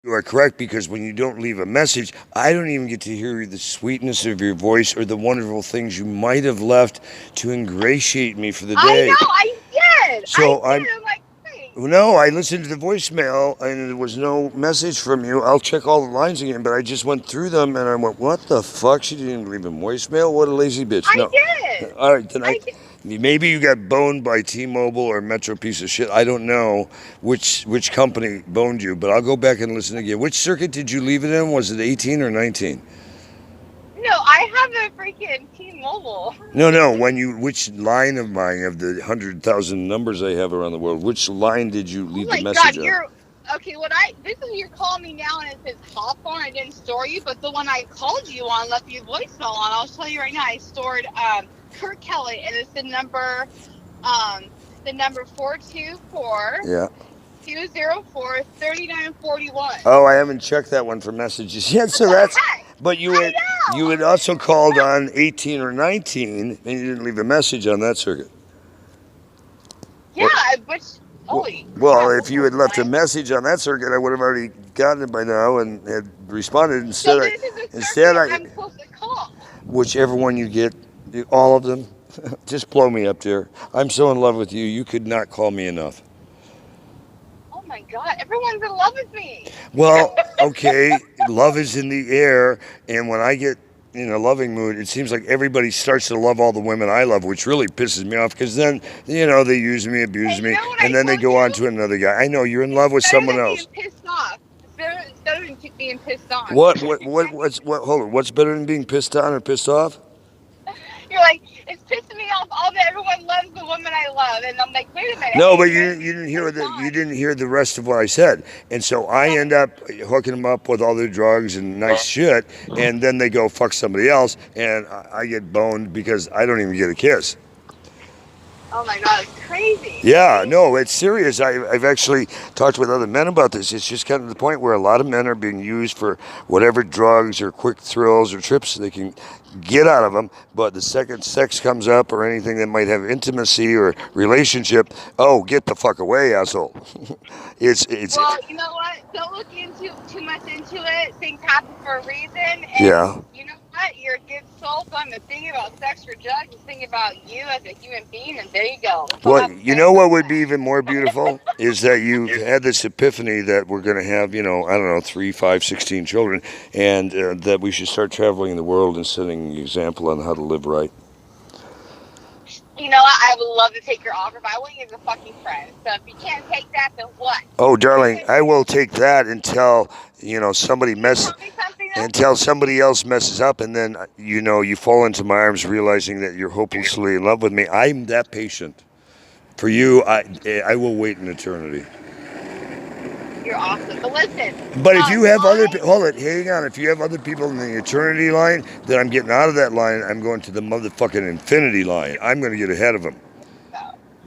You are correct, because when you don't leave a message, I don't even get to hear the sweetness of your voice or the wonderful things you might have left to ingratiate me for the I day. know, I did. I So did. I'm I'm like, hey. no, I listened to the voicemail and there was no message from you. I'll check all the lines again, but I just went through them and I went, "What the fuck? She didn't even leave a voicemail. What a lazy bitch." I No. did. All right, then I did. maybe you got boned by T-Mobile or Metro piece of shit. I don't know which company boned you, but I'll go back and listen again. Which circuit did you leave it in? Was it 18 or 19? No, I have a freaking T-Mobile. No, no. Which line of mine of the 100,000 numbers I have around the world? Which line did you Oh leave the my God, message on? you're okay. This is you're calling me now and it says hot phone. I didn't store you, but the one I called you on left you a voicemail on. I'll tell you right now. I stored Kurt Kelly, and it's um the number 424 Yeah. 204 3941. Oh, I haven't checked that one for messages yet. What So the that's. heck? But I you know. had also called on 18 or 19, and you didn't leave a message on that circuit. Yeah, What? which Well, holy well, crap, if what you was had left a mine? message on that circuit, I would have already gotten it by now and had responded. So this is the Instead, circuit I'm supposed to call. whichever one you get, all of them, just blow me up, dear. I'm so in love with you. You could not call me enough. Oh my God, everyone's in love with me. Well, okay, love is in the air, and when I get in a loving mood, it seems like everybody starts to love all the women I love, which really pisses me off because then, they use me, abuse Hey, you me, know what and I then they told go on you? to another guy. I know you're in love It's with better someone than being else. pissed off. It's better than being pissed on. Hold on, what's better than being pissed on or pissed off? You're like, it's pissing me off all that everyone loves the woman I love. And I'm like, wait a minute, No, but it's better than you being didn't hear pissed the you on. didn't hear the rest of what I said, and so I Tell end me. up hooking them up with all their drugs and nice shit, and then they go fuck somebody else, and I get boned because I don't even get a kiss. Oh my God, it's crazy. Yeah, See? no, it's serious. I've actually talked with other men about this. It's just gotten to the point where a lot of men are being used for whatever drugs or quick thrills or trips they can get out of them. But the second sex comes up or anything that might have intimacy or relationship, oh, get the fuck away, asshole. it's Well, you know what? Don't look into too much into it. Things happen for a reason, and yeah. you know what? You're a good soul. So I'm not thinking about sex or drugs. Just thinking about you as a human being, and there you go. That's all I Well, have to you say know about what would be that. even more beautiful is that you've had this epiphany that we're going to have, I don't know, 3, 5, 16 children, and that we should start traveling the world and setting an example on how to live right. You know what? I would love to take your offer, but I want you as a fucking friend. So if you can't take that, then what? Oh, What are we darling, gonna I do? will take that until somebody You gonna mess tell me something though? until somebody else messes up, and then you fall into my arms, realizing that you're hopelessly in love with me. I'm that patient for you. I will wait an eternity. You're awesome. But listen, But if you have other, my hold it, hang on. If you have other people in the eternity line, then I'm getting out of that line. I'm going to the motherfucking infinity line. I'm going to get ahead of them. so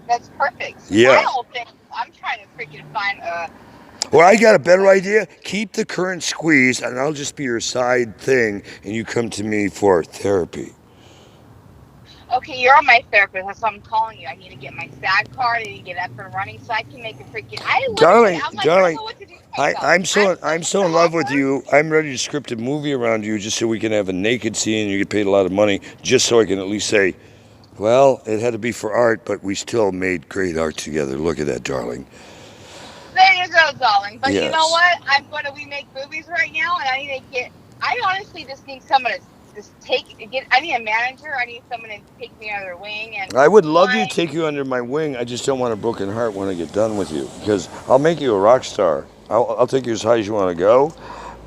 that's perfect. See, my Yeah. whole thing, I'm trying to freaking find Well, I got a better what? idea. Keep the current squeeze, and I'll just be your side thing, and you come to me for therapy. Okay, you're my therapist. That's what I'm calling you. I need to get my SAG card. I need to get up and running so I can make a freaking. I literally, Darling, I'm like, I don't darling, know what to do with myself. I'm I have so so I'm much so to in love with offer. you. I'm ready to script a movie around you just so we can have a naked scene and you get paid a lot of money, just so I can at least say, well, it had to be for art, but we still made great art together. Look at that, darling. There you go, darling. But you know Yes. what? We make movies right now, and I need to get. I honestly just need someone to just get. I need a manager. I need someone to take me under their wing. And I would love to my take you under my wing. I just don't want a broken heart when I get done with you because I'll make you a rock star. I'll take you as high as you want to go,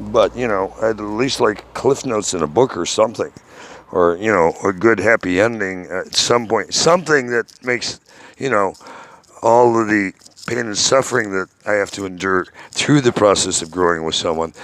but I'd at least like cliff notes in a book or something, or a good happy ending at some point, something that makes you know all of the pain and suffering that I have to endure through the process of growing with someone.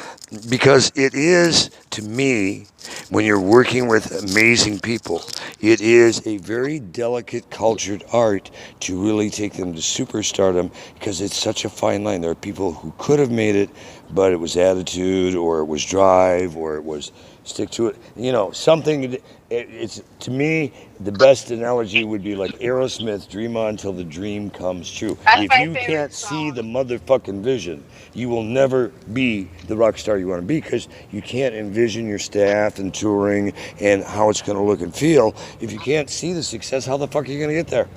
Because it is, to me, when you're working with amazing people, it is a very delicate, cultured art to really take them to superstardom because it's such a fine line. There are people who could have made it, but it was attitude, or it was drive, or it was stick to it. You know, something. It's to me the best analogy would be like Aerosmith, "Dream on till the dream comes true." That's If my you favorite can't see song. the motherfucking vision, you will never be the rock star you want to be, because you can't envision your staff and touring and how it's going to look and feel. If you can't see the success, how the fuck are you going to get there?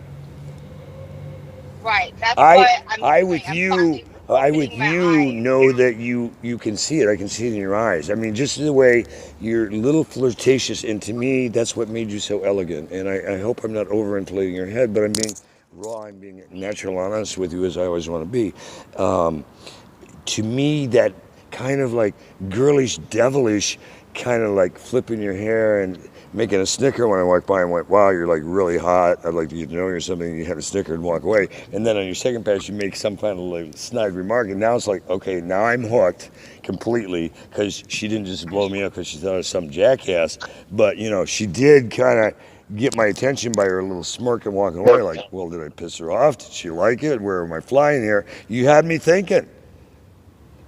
Right. That's I what I'm I doing. with I'm you finally I with opening my you eyes. know that you can see it. I can see it in your eyes. I mean, just the way you're a little flirtatious, and to me, that's what made you so elegant. And I hope I'm not overinflating your head, but I'm being raw. I'm being natural, honest with you, as I always want to be. Um, to me, that kind of like girlish, devilish, kind of like flipping your hair and making a snicker when I walked by and went, "Wow, you're like really hot. I'd like to get to know you," or something. You have a snicker and walk away. And then on your second pass, you make some kind of like snide remark. And now it's like, okay, now I'm hooked completely, because she didn't just blow me up because she thought I was some jackass. But, you know, she did kind of get my attention by her little smirk and walking away like, well, did I piss her off? Did she like it? Where am I flying here? You had me thinking.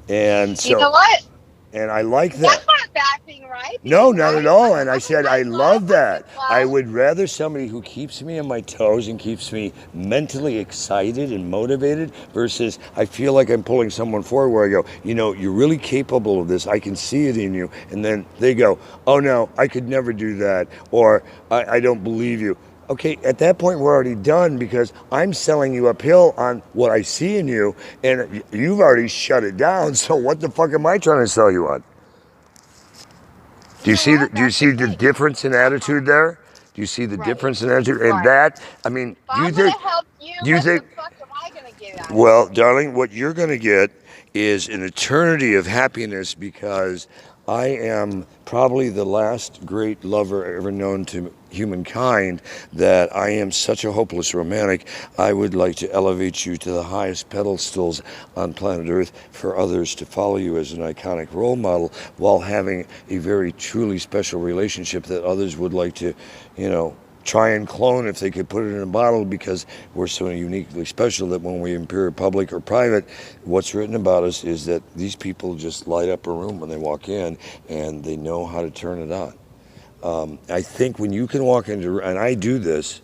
And You so, know what? and I like that. That's not a bad thing, right? No, Because not at all. And I I'm a said, I like love. love I'm with that. I love. would rather somebody who keeps me on my toes and keeps me mentally excited and motivated, versus I feel like I'm pulling someone forward where I go, you know, you're really capable of this. I can see it in you. And then they go, oh no, I could never do that. Or I don't believe you. Okay, at that point, we're already done, because I'm selling you uphill on what I see in you, and you've already shut it down. So what the fuck am I trying to sell you on? You know what? Do you That's see the okay. difference in attitude there? Do you see the Right. difference in attitude? And Right. that, I mean, If I'm gonna help you, do you what think, the fuck am I gonna get out of well, it? darling, what you're going to get is an eternity of happiness, because I am probably the last great lover ever known to humankind, that I am such a hopeless romantic. I would like to elevate you to the highest pedestals on planet Earth for others to follow you as an iconic role model, while having a very truly special relationship that others would like to, you know, try and clone if they could put it in a bottle, because we're so uniquely special that when we appear public or private, what's written about us is that these people just light up a room when they walk in, and they know how to turn it on. I think when you can walk into, and I do this,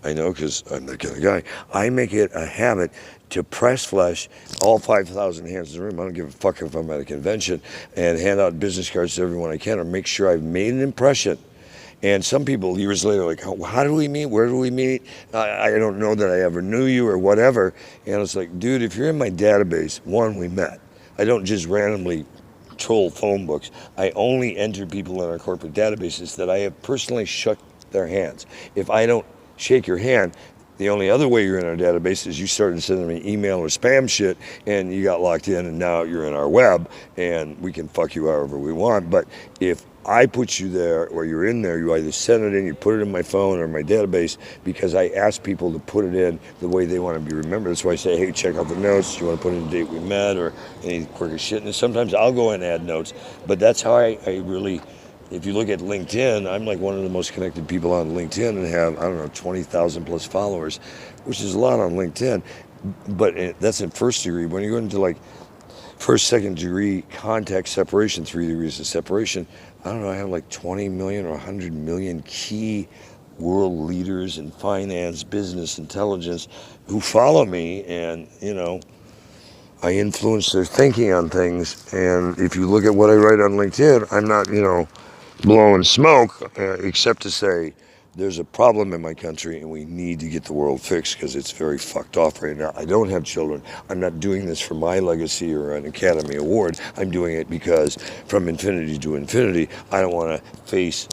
I know because I'm that kind of guy, I make it a habit to press flesh all 5,000 hands in the room. I don't give a fuck if I'm at a convention, and hand out business cards to everyone I can, or make sure I've made an impression. And some people years later are like, how do we meet? Where do we meet? I don't know that I ever knew you or whatever. And it's like, dude, if you're in my database, one, we met. I don't just randomly troll phone books. I only enter people in our corporate databases that I have personally shook their hands. If I don't shake your hand, the only other way you're in our database is you started sending me email or spam shit, and you got locked in, and now you're in our web, and we can fuck you however we want. But if I put you there, or you're in there, you either send it in, you put it in my phone or my database, because I ask people to put it in the way they want to be remembered. That's why I say, hey, check out the notes. Do you want to put in the date we met, or any quirky shit? And sometimes I'll go in and add notes, but that's how I really, if you look at LinkedIn, I'm like one of the most connected people on LinkedIn, and have, I don't know, 20,000 plus followers, which is a lot on LinkedIn. But that's in first degree. When you go into like first, second degree contact separation, 3 degrees of separation, I don't know, I have like 20 million or 100 million key world leaders in finance, business, intelligence who follow me, and, you know, I influence their thinking on things. And if you look at what I write on LinkedIn, I'm not, you know, blowing smoke, except to say there's a problem in my country, and we need to get the world fixed, because it's very fucked off right now. I don't have children. I'm not doing this for my legacy or an Academy Award. I'm doing it because from infinity to infinity, I don't want to face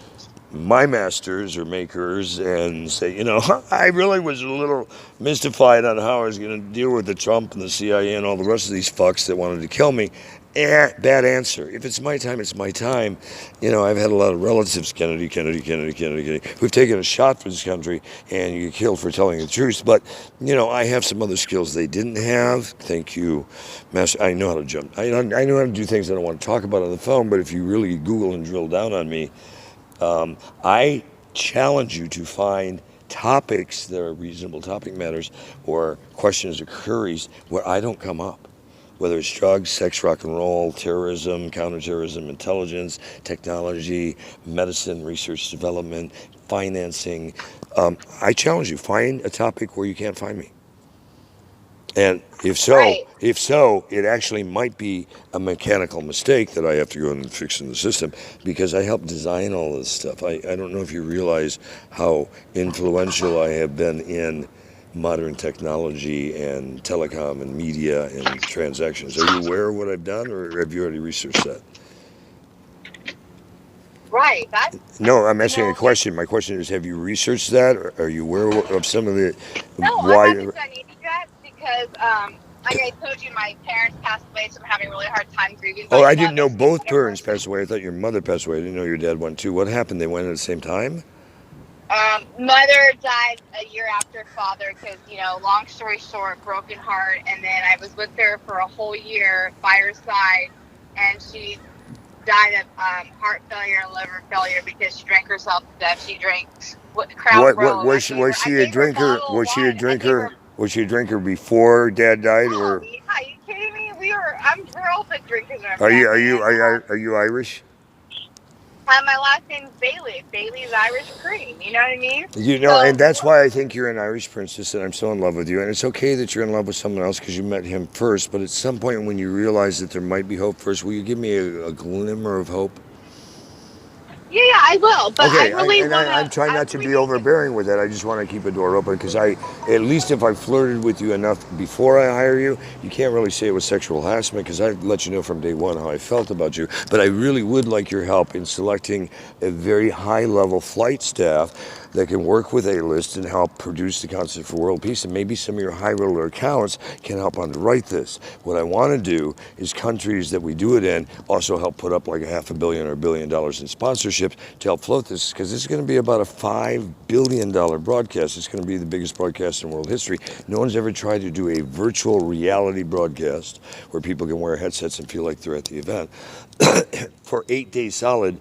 my masters or makers and say, you know, I really was a little mystified on how I was going to deal with the Trump and the CIA and all the rest of these fucks that wanted to kill me. Bad answer. If it's my time, it's my time. You know, I've had a lot of relatives, Kennedy, who've taken a shot for this country, and you get killed for telling the truth. But, you know, I have some other skills they didn't have. Thank you, Master. I know how to jump. I know how to do things I don't want to talk about on the phone, but if you really Google and drill down on me, I challenge you to find topics that are reasonable topic matters, or questions or queries where I don't come up. whether it's drugs, sex, rock and roll, terrorism, counterterrorism, intelligence, technology, medicine, research, development, financing. I challenge you, find a topic where you can't find me. And if Right. so, it actually might be a mechanical mistake that I have to go and fix in the system because I helped design all this stuff. I don't know if you realize how influential I have been in modern technology and telecom and media and transactions. Are you aware of what I've done, or have you already researched that? Right. That's, No, I'm you asking a know, there's, question. My question is, have you researched that? Or are you aware of some of the no, I why? haven't done any yet because, like I told you, my parents passed away, so I'm having a really hard time grieving Oh, my I didn't mother. know So both whatever. parents passed away. I thought your mother passed away. I didn't know your dad went too. What happened? They went at the same time? Mother died a year after father because, long story short, broken heart. And then I was with her for a whole year by her side, and she died of heart failure and liver failure because she drank herself to death. She drank Crown What Royal. was she? Was I she a gave her a drinker? bottle of Was she a wine. I gave drinker? her. Was she a drinker before Dad died, Oh, or yeah, you kidding me? We're all been drinkers in our are you are family, you and are you Irish? my last name's Bailey. Bailey's Irish cream. You know what I mean? You know, So and that's why I think you're an Irish princess, and I'm so in love with you. And it's okay that you're in love with someone else because you met him first. But at some point, when you realize that there might be hope first, will you give me a glimmer of hope? yeah, I will. But I Okay, really I'm wanna. trying I not to be really. overbearing with that. I just want to keep a door open because at least if I flirted with you enough before I hire you, you can't really say it was sexual harassment because I let you know from day one how I felt about you. But I really would like your help in selecting a very high level flight staff that can work with A-List and help produce the concept for world peace. And maybe some of your high roller accounts can help underwrite this. What I want to do is countries that we do it in also help put up like a $500 million or $1 billion in sponsorships to help float this, because this is going to be about a $5 billion broadcast. It's going to be the biggest broadcast in world history. No one's ever tried to do a virtual reality broadcast where people can wear headsets and feel like they're at the event for 8 days solid.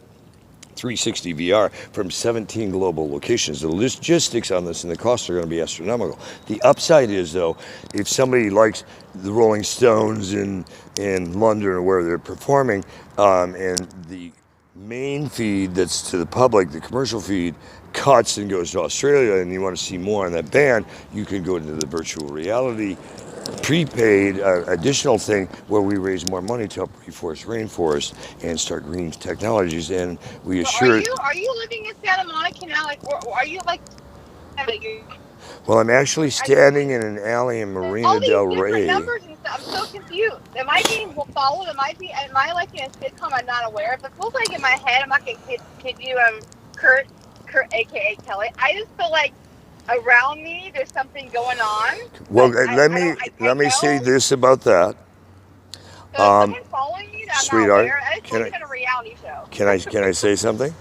360 VR from 17 global locations. The logistics on this and the costs are going to be astronomical. The upside is, though, if somebody likes the Rolling Stones in London or where they're performing, and the main feed that's to the public, the commercial feed, cuts and goes to Australia, and you want to see more on that band, you can go into the virtual reality prepaid additional thing where we raise more money to help reforest rainforest and start green technologies, and we So are assure. you living in Santa Monica now? Like, or are you like? Well, I'm actually I just standing in an alley in there's Marina all these del different Rey. numbers and stuff. I'm so confused. Am I being followed? Am I like in a sitcom I'm not aware of? It feels like in my head, I'm not gonna kid you, Kurt, aka Kelly. I just feel like around me there's something going on, Well, but let I me don't, I let me say know. this about that, So is someone following me that I'm not sweetheart. aware of? It's Can like I in a reality show. can I say something?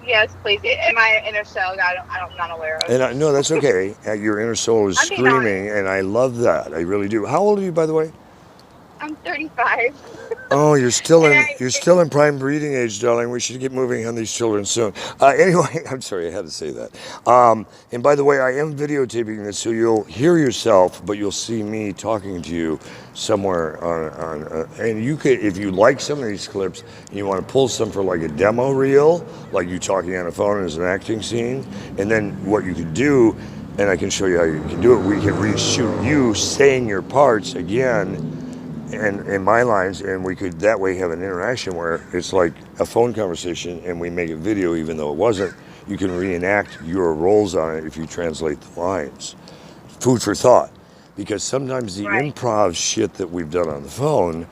Yes, please. Am I in a show that I'm not aware of? And no, that's okay. Your inner soul is I'm being honest. screaming, and I love that. I really do. How old are you, by the way? I'm 35. Oh, And you're still in prime breeding age, darling. We should get moving on these children soon. Anyway, I'm sorry I had to say that. And by the way, I am videotaping this, so you'll hear yourself, but you'll see me talking to you somewhere and you could, if you like some of these clips and you want to pull some for like a demo reel, like you talking on a phone as an acting scene, and then what you could do, and I can show you how you can do it. We can reshoot you saying your parts again and in my lines, and we could that way have an interaction where it's like a phone conversation and we make a video even though it wasn't. You can reenact your roles on it if you translate the lines. Food for thought, because sometimes the right. improv shit that we've done on the phone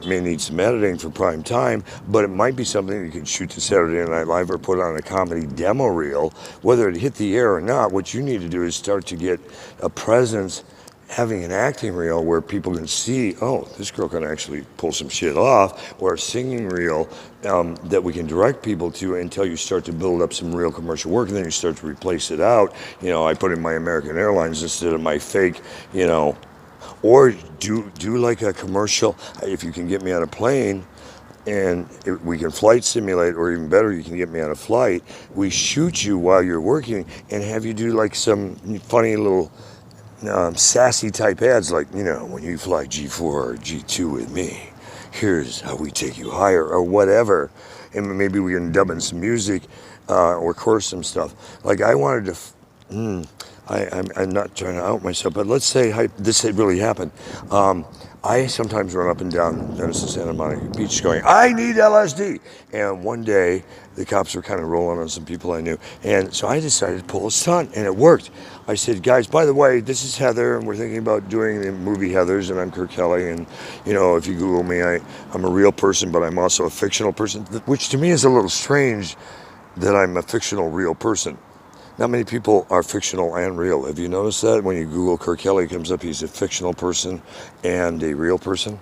may need some editing for prime time, but it might be something you can shoot to Saturday Night Live or put on a comedy demo reel. Whether it hit the air or not, what you need to do is start to get a presence, having an acting reel where people can see, oh, this girl can actually pull some shit off, or a singing reel that we can direct people to until you start to build up some real commercial work, and then you start to replace it out. I put in my American Airlines instead of my fake, or do like a commercial if you can get me on a plane. And we can flight simulate, or even better, you can get me on a flight. We shoot you while you're working and have you do like some funny little sassy type ads like, when you fly G4 or G2 with me, here's how we take you higher or whatever. And maybe we can dub in some music or chorus some stuff. Like I wanted to, I'm not trying to out myself, but let's say this had really happened. I sometimes run up and down Venice and Santa Monica Beach going, I need LSD. And one day, the cops were kind of rolling on some people I knew. And so I decided to pull a stunt, and it worked. I said, guys, by the way, this is Heather, and we're thinking about doing the movie Heathers, and I'm Kurt Kelly. And, if you Google me, I'm a real person, but I'm also a fictional person, which to me is a little strange that I'm a fictional real person. Not many people are fictional and real. Have you noticed that? When you Google Kurt Kelly, it comes up he's a fictional person and a real person.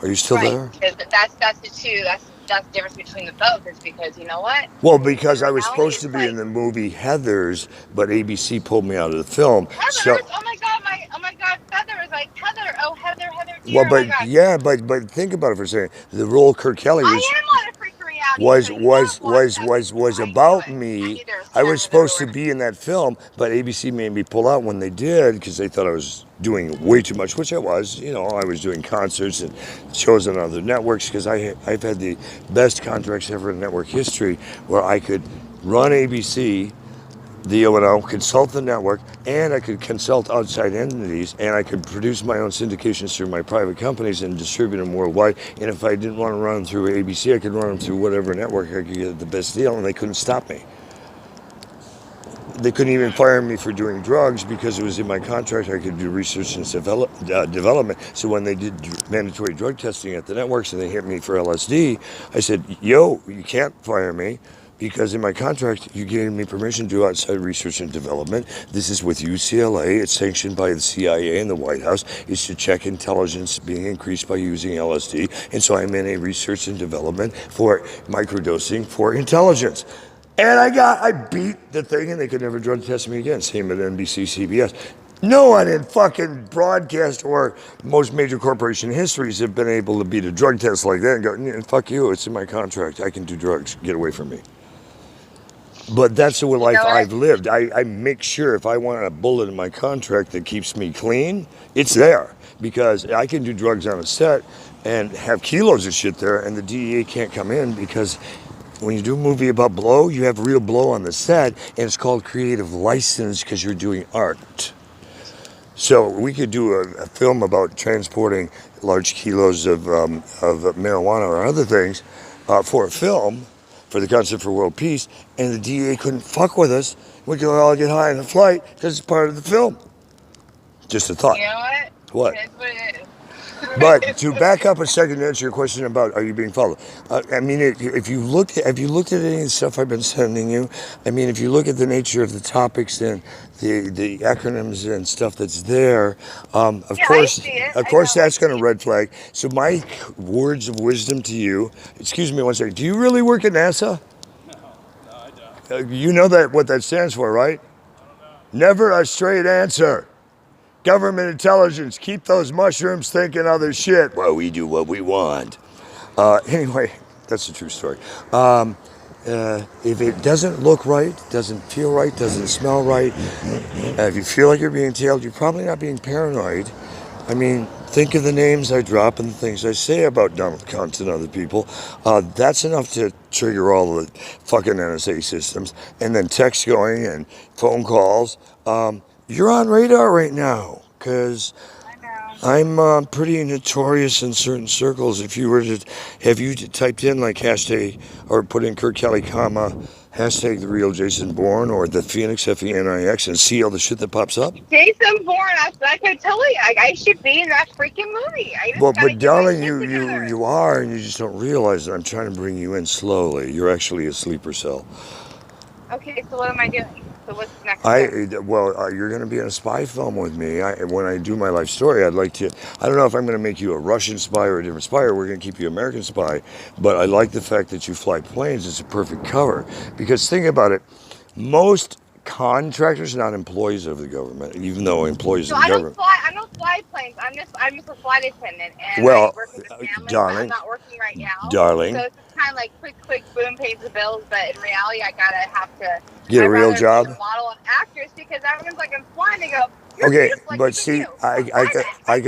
Are you still there? That's the two. That's the difference between the both. Is because you know what? Well, because I was supposed to be in the movie Heathers, but ABC pulled me out of the film. Heathers? So, oh my God, Heather. Like Heather. Oh, Heather, dear. well, but oh my God. yeah, but think about it for a second. The role Kurt Kelly was. I am on a freaking reality. Was about me. I was supposed to be in that film, but ABC made me pull out when they did because they thought I was doing way too much, which I was. I was doing concerts and shows on other networks because I've had the best contracts ever in network history where I could run ABC, the O&O, consult the network, and I could consult outside entities, and I could produce my own syndications through my private companies and distribute them worldwide. And if I didn't want to run them through ABC, I could run them through whatever network I could get the best deal, and they couldn't stop me. They couldn't even fire me for doing drugs because it was in my contract. I could do research and development. So when they did mandatory drug testing at the networks and they hit me for LSD, I said, yo, you can't fire me because in my contract, you gave me permission to do outside research and development. This is with UCLA. It's sanctioned by the CIA and the White House. It's to check intelligence being increased by using LSD. And so I'm in a research and development for microdosing for intelligence. And I beat the thing, and they could never drug test me again. Same at NBC, CBS. No one in fucking broadcast or most major corporation histories have been able to beat a drug test like that and go, fuck you, it's in my contract. I can do drugs. Get away from me. But that's the life I've lived. I make sure if I want a bullet in my contract that keeps me clean, it's there. Because I can do drugs on a set and have kilos of shit there, and the DEA can't come in because when you do a movie about blow, you have real blow on the set, and it's called creative license because you're doing art. So we could do a film about transporting large kilos of marijuana or other things for a film, for the Concert for World Peace, and the DEA couldn't fuck with us. We could all get high on the flight because it's part of the film. Just a thought. You know what? What? That's what it is. But to back up a second to answer your question about are you being followed? I mean, if you look at any of the stuff I've been sending you, I mean, if you look at the nature of the topics and the acronyms and stuff that's there, of course that's going to red flag. So my words of wisdom to you, excuse me one second, do you really work at NASA? No, I don't. You know what that stands for, right? I don't know. Never a straight answer. Government intelligence, keep those mushrooms thinking other shit. Well, we do what we want. Anyway, that's a true story. If it doesn't look right, doesn't feel right, doesn't smell right, if you feel like you're being tailed, you're probably not being paranoid. I mean, think of the names I drop and the things I say about Donald Trump and other people. That's enough to trigger all the fucking NSA systems. And then text going and phone calls. You're on radar right now, because I'm pretty notorious in certain circles. If you were to, have you typed in like hashtag, or put in Kurt Kelly, comma, hashtag the real Jason Bourne, or the Phoenix, FENIX, and see all the shit that pops up? Jason Bourne, I could tell you, I should be in that freaking movie. Well, but darling, you are, and you just don't realize it. I'm trying to bring you in slowly. You're actually a sleeper cell. Okay, so what am I doing? So what's next? You're going to be in a spy film with me. When I do my life story, I'd like to, I don't know if I'm going to make you a Russian spy or a different spy, or we're going to keep you American spy, but I like the fact that you fly planes. It's a perfect cover. Because think about it, most contractors are not employees of the government, even though employees of the government. I don't fly planes. I'm just a flight attendant. And Well, I work with a family, darling, I'm not working right now. darling, So it's kind of like quick, boom, pays the bills. But in reality, Get a I'd real rather be job. a model and actress because everyone's like, I'm flying. They go, you're Okay, beautiful. Like, but look at see, you. Well, I why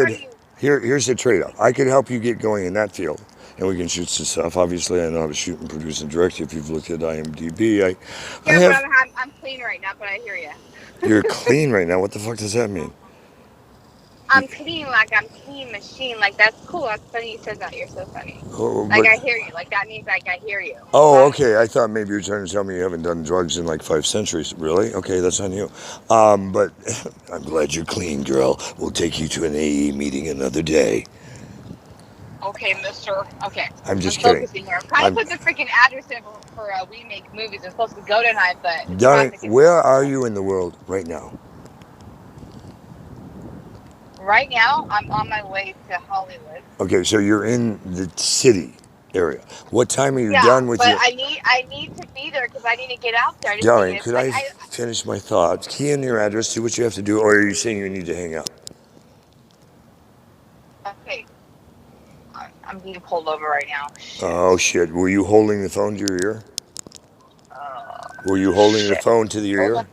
are could. you? Here's the trade-off. I could help you get going in that field, and we can shoot some stuff. Obviously, I know how to shoot and produce and direct. If you've looked at IMDb, I Yeah, but have. I'm clean right now. But I hear you. You're clean right now. What the fuck does that mean? I'm clean, like I'm clean machine. Like that's cool. That's funny you said that. You're so funny. Oh, Like but I hear you. Like that means like I hear you. oh, okay. I thought maybe you were trying to tell me you haven't done drugs in like 5 centuries. Really? Okay, that's on you. But I'm glad you're clean, girl. We'll take you to an AE meeting another day. Okay, mister. Okay. I'm just I'm kidding. focusing here. I'm trying to put the freaking address in for We Make Movies. I'm supposed to go tonight, but Darling, traffic is where so are bad. you in the world right now? Right now, I'm on my way to Hollywood. Okay, so you're in the city area. What time are you Yeah, done with but your... I need to be there because I need to get out there. I just need to Darling, get could like I finish my thoughts? Key in your address, do what you have to do, or are you saying you need to hang out? okay. I'm being pulled over right now. Shit. Oh, shit. Were you holding the phone to your ear? Were you holding the Shit. phone to your Hold on. ear?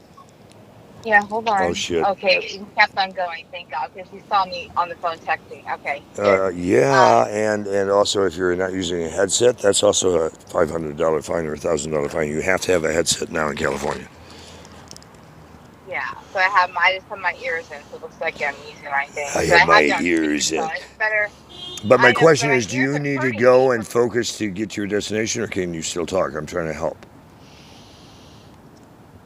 Yeah, hold Oh, on. shit. Okay, he kept on going. Thank God, because he saw me on the phone texting. Okay, good. Yeah, and also if you're not using a headset, that's also a $500 fine or $1,000 fine. You have to have a headset now in California. Yeah, so I just have my ears in, so it looks like I'm using my thing. I So I have my have you on ears in. speakerphone. It's better. But my I know, but question my is, do ears you are need to hurting me go and from. focus to get to your destination, or can you still talk? I'm trying to help.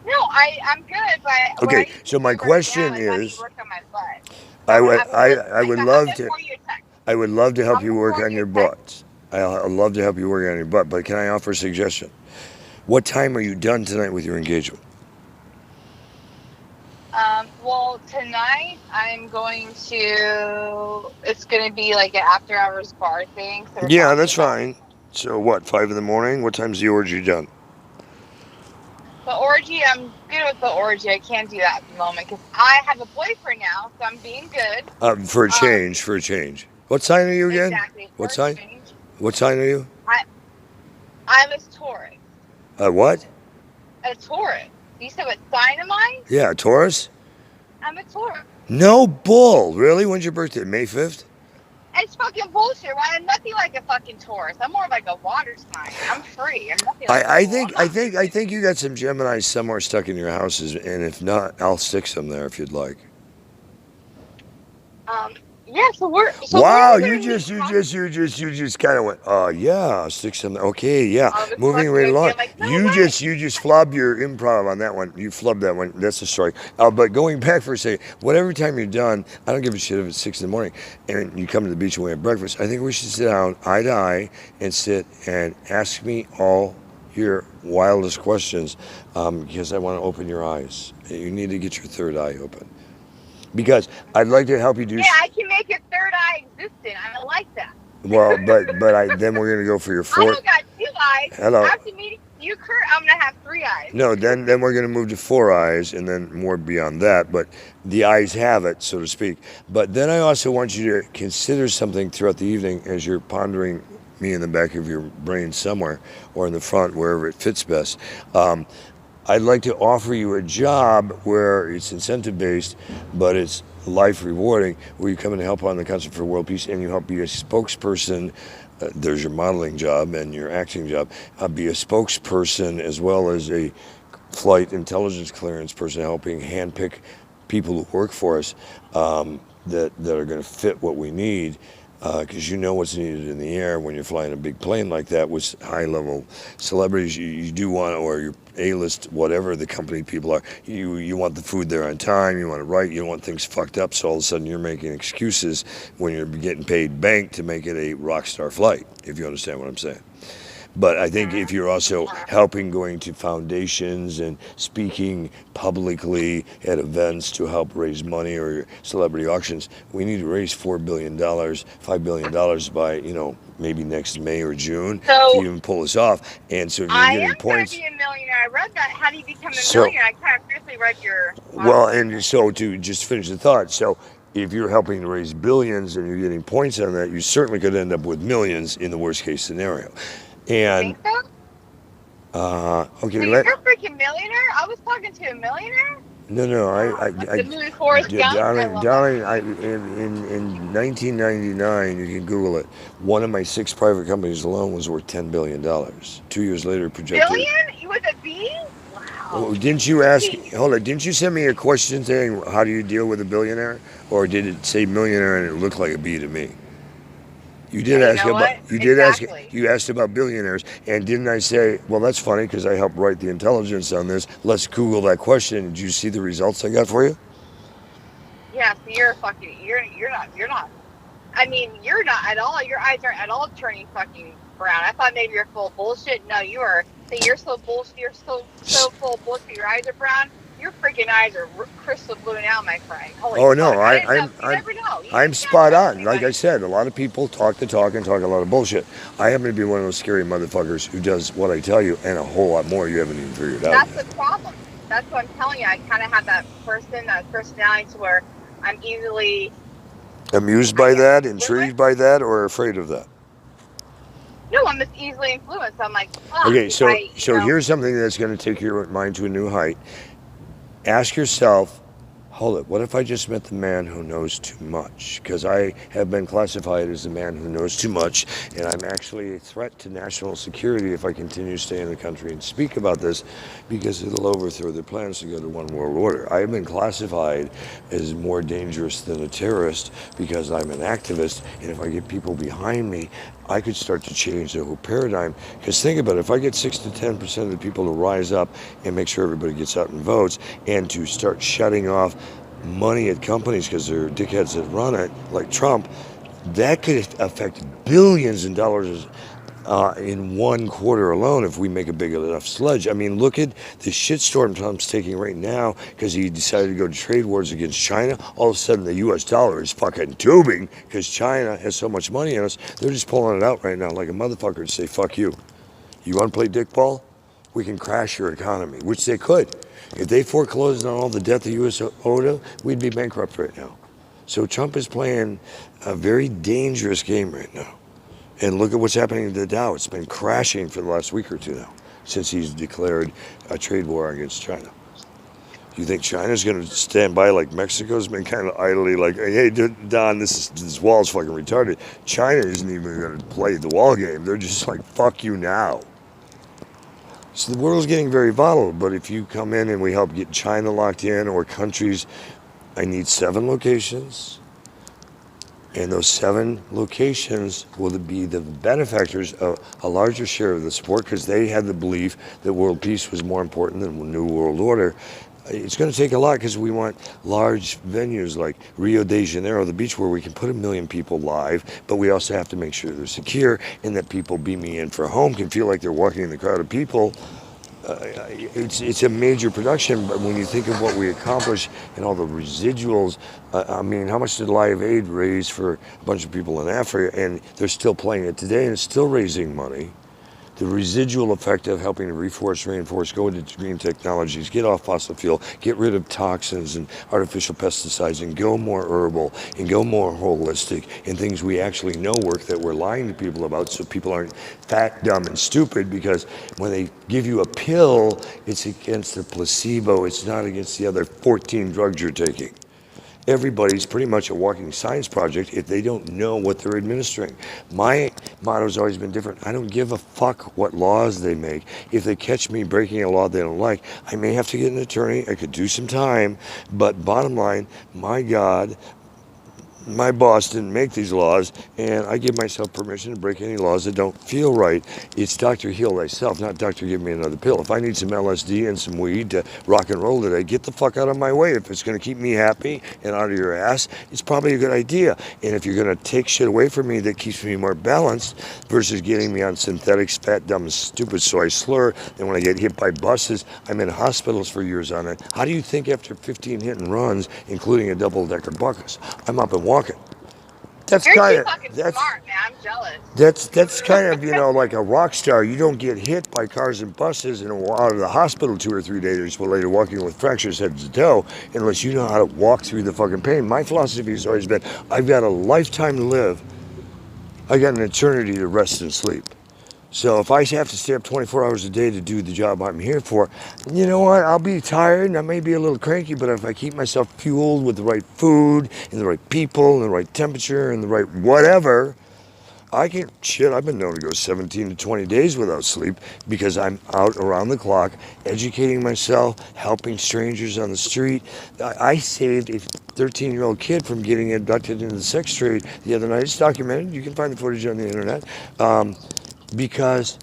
No, I'm good, but what I Okay, need to so my do right now question is I need to is, work on my butt. So I I'm gonna would have a look. I would I'm love gonna to forward you a text. I would love to help I'm you gonna work forward on you your a text. butt. I'd love to help you work on your butt, but can I offer a suggestion? What time are you done tonight with your engagement? Well, tonight I'm going to. It's gonna be like an after hours bar thing. So we're Yeah, talking that's about fine. So what, 5 in the morning? What time's the orgy done? the orgy. I'm good with the orgy. I can't do that at the moment because I have a boyfriend now, so I'm being good. For a Um, change, for a change. What sign are you again? exactly for What a sign? change. What sign are you? I I'm a Taurus. What? A Taurus. You said what sign am I? Yeah, Taurus? I'm a Taurus. No bull. Really? When's your birthday? May 5th? It's fucking bullshit, right? I'm nothing like a fucking Taurus. I'm more like a water sign. I'm free. I'm nothing like a bull. I'm not I think you got some Geminis somewhere stuck in your houses, and if not, I'll stick some there if you'd like. Yeah. Wow, We're gonna meet. you just kind of went, oh yeah, stick some. Okay, yeah, I was moving fucking right with along. you. Like, no way. You just flubbed your improv on that one. You flubbed that one. That's a story. But going back for a second, whatever time you're done, I don't give a shit if it's 6 in the morning and you come to the beach and we have breakfast. I think we should sit down eye to eye and sit and ask me all your wildest questions because I want to open your eyes. You need to get your third eye open. Because I'd like to help you do. Yeah, I can make your third eye existent. I like that. Well, then we're gonna go for your I fourth. don't got 2 eyes. Hello. After meeting you, Kurt, I'm gonna have 3 eyes. No, then we're gonna move to 4 eyes, and then more beyond that. But the eyes have it, so to speak. But then I also want you to consider something throughout the evening as you're pondering me in the back of your brain somewhere, or in the front, wherever it fits best. I'd like to offer you a job where it's incentive based, but it's life rewarding, where you come and help on the Concert for World Peace and you help be a spokesperson. There's your modeling job and your acting job. Be a spokesperson as well as a flight intelligence clearance person, helping handpick people who work for us that are going to fit what we need. Because you know what's needed in the air when you're flying a big plane like that with high-level celebrities. You do want, or your A-list, whatever the company people are, you want the food there on time, you want it right, you don't want things fucked up, so all of a sudden you're making excuses when you're getting paid bank to make it a rock star flight, if you understand what I'm saying. But I think if you're also helping going to foundations and speaking publicly at events to help raise money or celebrity auctions, we need to raise $4 billion, $5 billion by, maybe next May or June to even pull this off. And so if you're getting points. I am going to be a millionaire. I read that. How do you become a So, millionaire? I kind of briefly read your. Well, and so to just finish the thought, so if you're helping to raise billions and you're getting points on that, you certainly could end up with millions in the worst case scenario. You And think so? okay, So you're a freaking millionaire? I was talking to a millionaire? no, Wow. Like the movie Forrest Gump? I love that darling, movie. in 1999, you can Google it. One of my 6 private companies alone was worth $10 billion. 2 years later, projected. Billion? You with a B? Wow. Oh, didn't you ask? Jeez. Hold on. Didn't you send me a question saying how do you deal with a billionaire, or did it say millionaire and it looked like a B to me? You Yeah, did you ask know about. what? You did ask. Exactly. You asked about billionaires, and didn't I say, well, that's funny because I helped write the intelligence on this. Let's Google that question. Did you see the results I got for you? Yeah, so you're fucking, you're not, I mean, you're not at all, your eyes aren't at all turning fucking brown. I thought maybe you're full of bullshit. No, you are, so you're so bullshit, you're so full of bullshit, your eyes are brown. Your freaking eyes are crystal blue now, my friend. Holy Oh no, fuck. I didn't know, you I'm never know. You I'm can't spot trust on. Like I anybody. said, a lot of people talk the talk and talk a lot of bullshit. I happen to be one of those scary motherfuckers who does what I tell you and a whole lot more you haven't even figured out That's yet. the problem. That's what I'm telling you. I kind of have that personality to where I'm easily, Amused I by guess, that, influenced. intrigued by that, or afraid of that? No, I'm just easily influenced. I'm like, fuck, Okay, if so I, so here's something that's going to take your mind to a new height. Ask yourself, hold it, what if I just met the man who knows too much? Because I have been classified as the man who knows too much, and I'm actually a threat to national security if I continue to stay in the country and speak about this, because it'll overthrow their plans to go to one world order. I have been classified as more dangerous than a terrorist because I'm an activist, and if I get people behind me, I could start to change the whole paradigm. Because think about it, if I get 6 to 10% of the people to rise up and make sure everybody gets out and votes, and to start shutting off money at companies because they're dickheads that run it, like Trump, that could affect billions in dollars in one quarter alone if we make a big enough sludge. I mean, look at the shitstorm Trump's taking right now because he decided to go to trade wars against China. All of a sudden, the U.S. dollar is fucking tubing because China has so much money in us. They're just pulling it out right now like a motherfucker to say, fuck you. You want to play dickball? We can crash your economy, which they could. If they foreclosed on all the debt the U.S. owed them, we'd be bankrupt right now. So Trump is playing a very dangerous game right now. And look at what's happening to the Dow. It's been crashing for the last week or two now since he's declared a trade war against China. You think China's going to stand by like Mexico's been kind of idly like, hey, Don, this wall's fucking retarded. China isn't even going to play the wall game. They're just like, fuck you now. So the world's getting very volatile, but if you come in and we help get China locked in or countries, I need 7 locations. And those 7 locations will be the benefactors of a larger share of the support because they had the belief that world peace was more important than the New World Order. It's going to take a lot because we want large venues like Rio de Janeiro, the beach where we can put 1 million people live, but we also have to make sure they're secure and that people beaming in for home can feel like they're walking in the crowd of people. It's a major production, but when you think of what we accomplish and all the residuals, I mean, how much did Live Aid raise for a bunch of people in Africa? And they're still playing it today and it's still raising money. The residual effect of helping to reforest, reinforce, go into green technologies, get off fossil fuel, get rid of toxins and artificial pesticides, and go more herbal, and go more holistic, and things we actually know work that we're lying to people about so people aren't fat, dumb, and stupid, because when they give you a pill, it's against the placebo. It's not against the other 14 drugs you're taking. Everybody's pretty much a walking science project if they don't know what they're administering. My motto's always been different. I don't give a fuck what laws they make. If they catch me breaking a law they don't like, I may have to get an attorney. I could do some time. But bottom line, my God, my boss didn't make these laws, and I give myself permission to break any laws that don't feel right. It's Dr. Heal Thyself, not Dr. Give Me Another Pill. If I need some LSD and some weed to rock and roll today, get the fuck out of my way. If it's going to keep me happy and out of your ass, it's probably a good idea. And if you're going to take shit away from me that keeps me more balanced versus getting me on synthetics, fat, dumb, stupid, so I slur, and when I get hit by buses, I'm in hospitals for years on it. How do you think after 15 hit and runs, including a double-decker bucket, I'm up and walking? That's You're kind too of fucking smart, man. I'm jealous. that's kind of like a rock star. You don't get hit by cars and buses and out of the hospital 2 or 3 days later walking with fractures head to toe unless you know how to walk through the fucking pain. My philosophy has always been I've got a lifetime to live. I got an eternity to rest and sleep. So if I have to stay up 24 hours a day to do the job I'm here for, you know what? I'll be tired and I may be a little cranky, but if I keep myself fueled with the right food and the right people and the right temperature and the right whatever, I can, shit, I've been known to go 17 to 20 days without sleep because I'm out around the clock, educating myself, helping strangers on the street. I saved a 13-year-old kid from getting abducted into the sex trade the other night. It's documented. You can find the footage on the internet. Because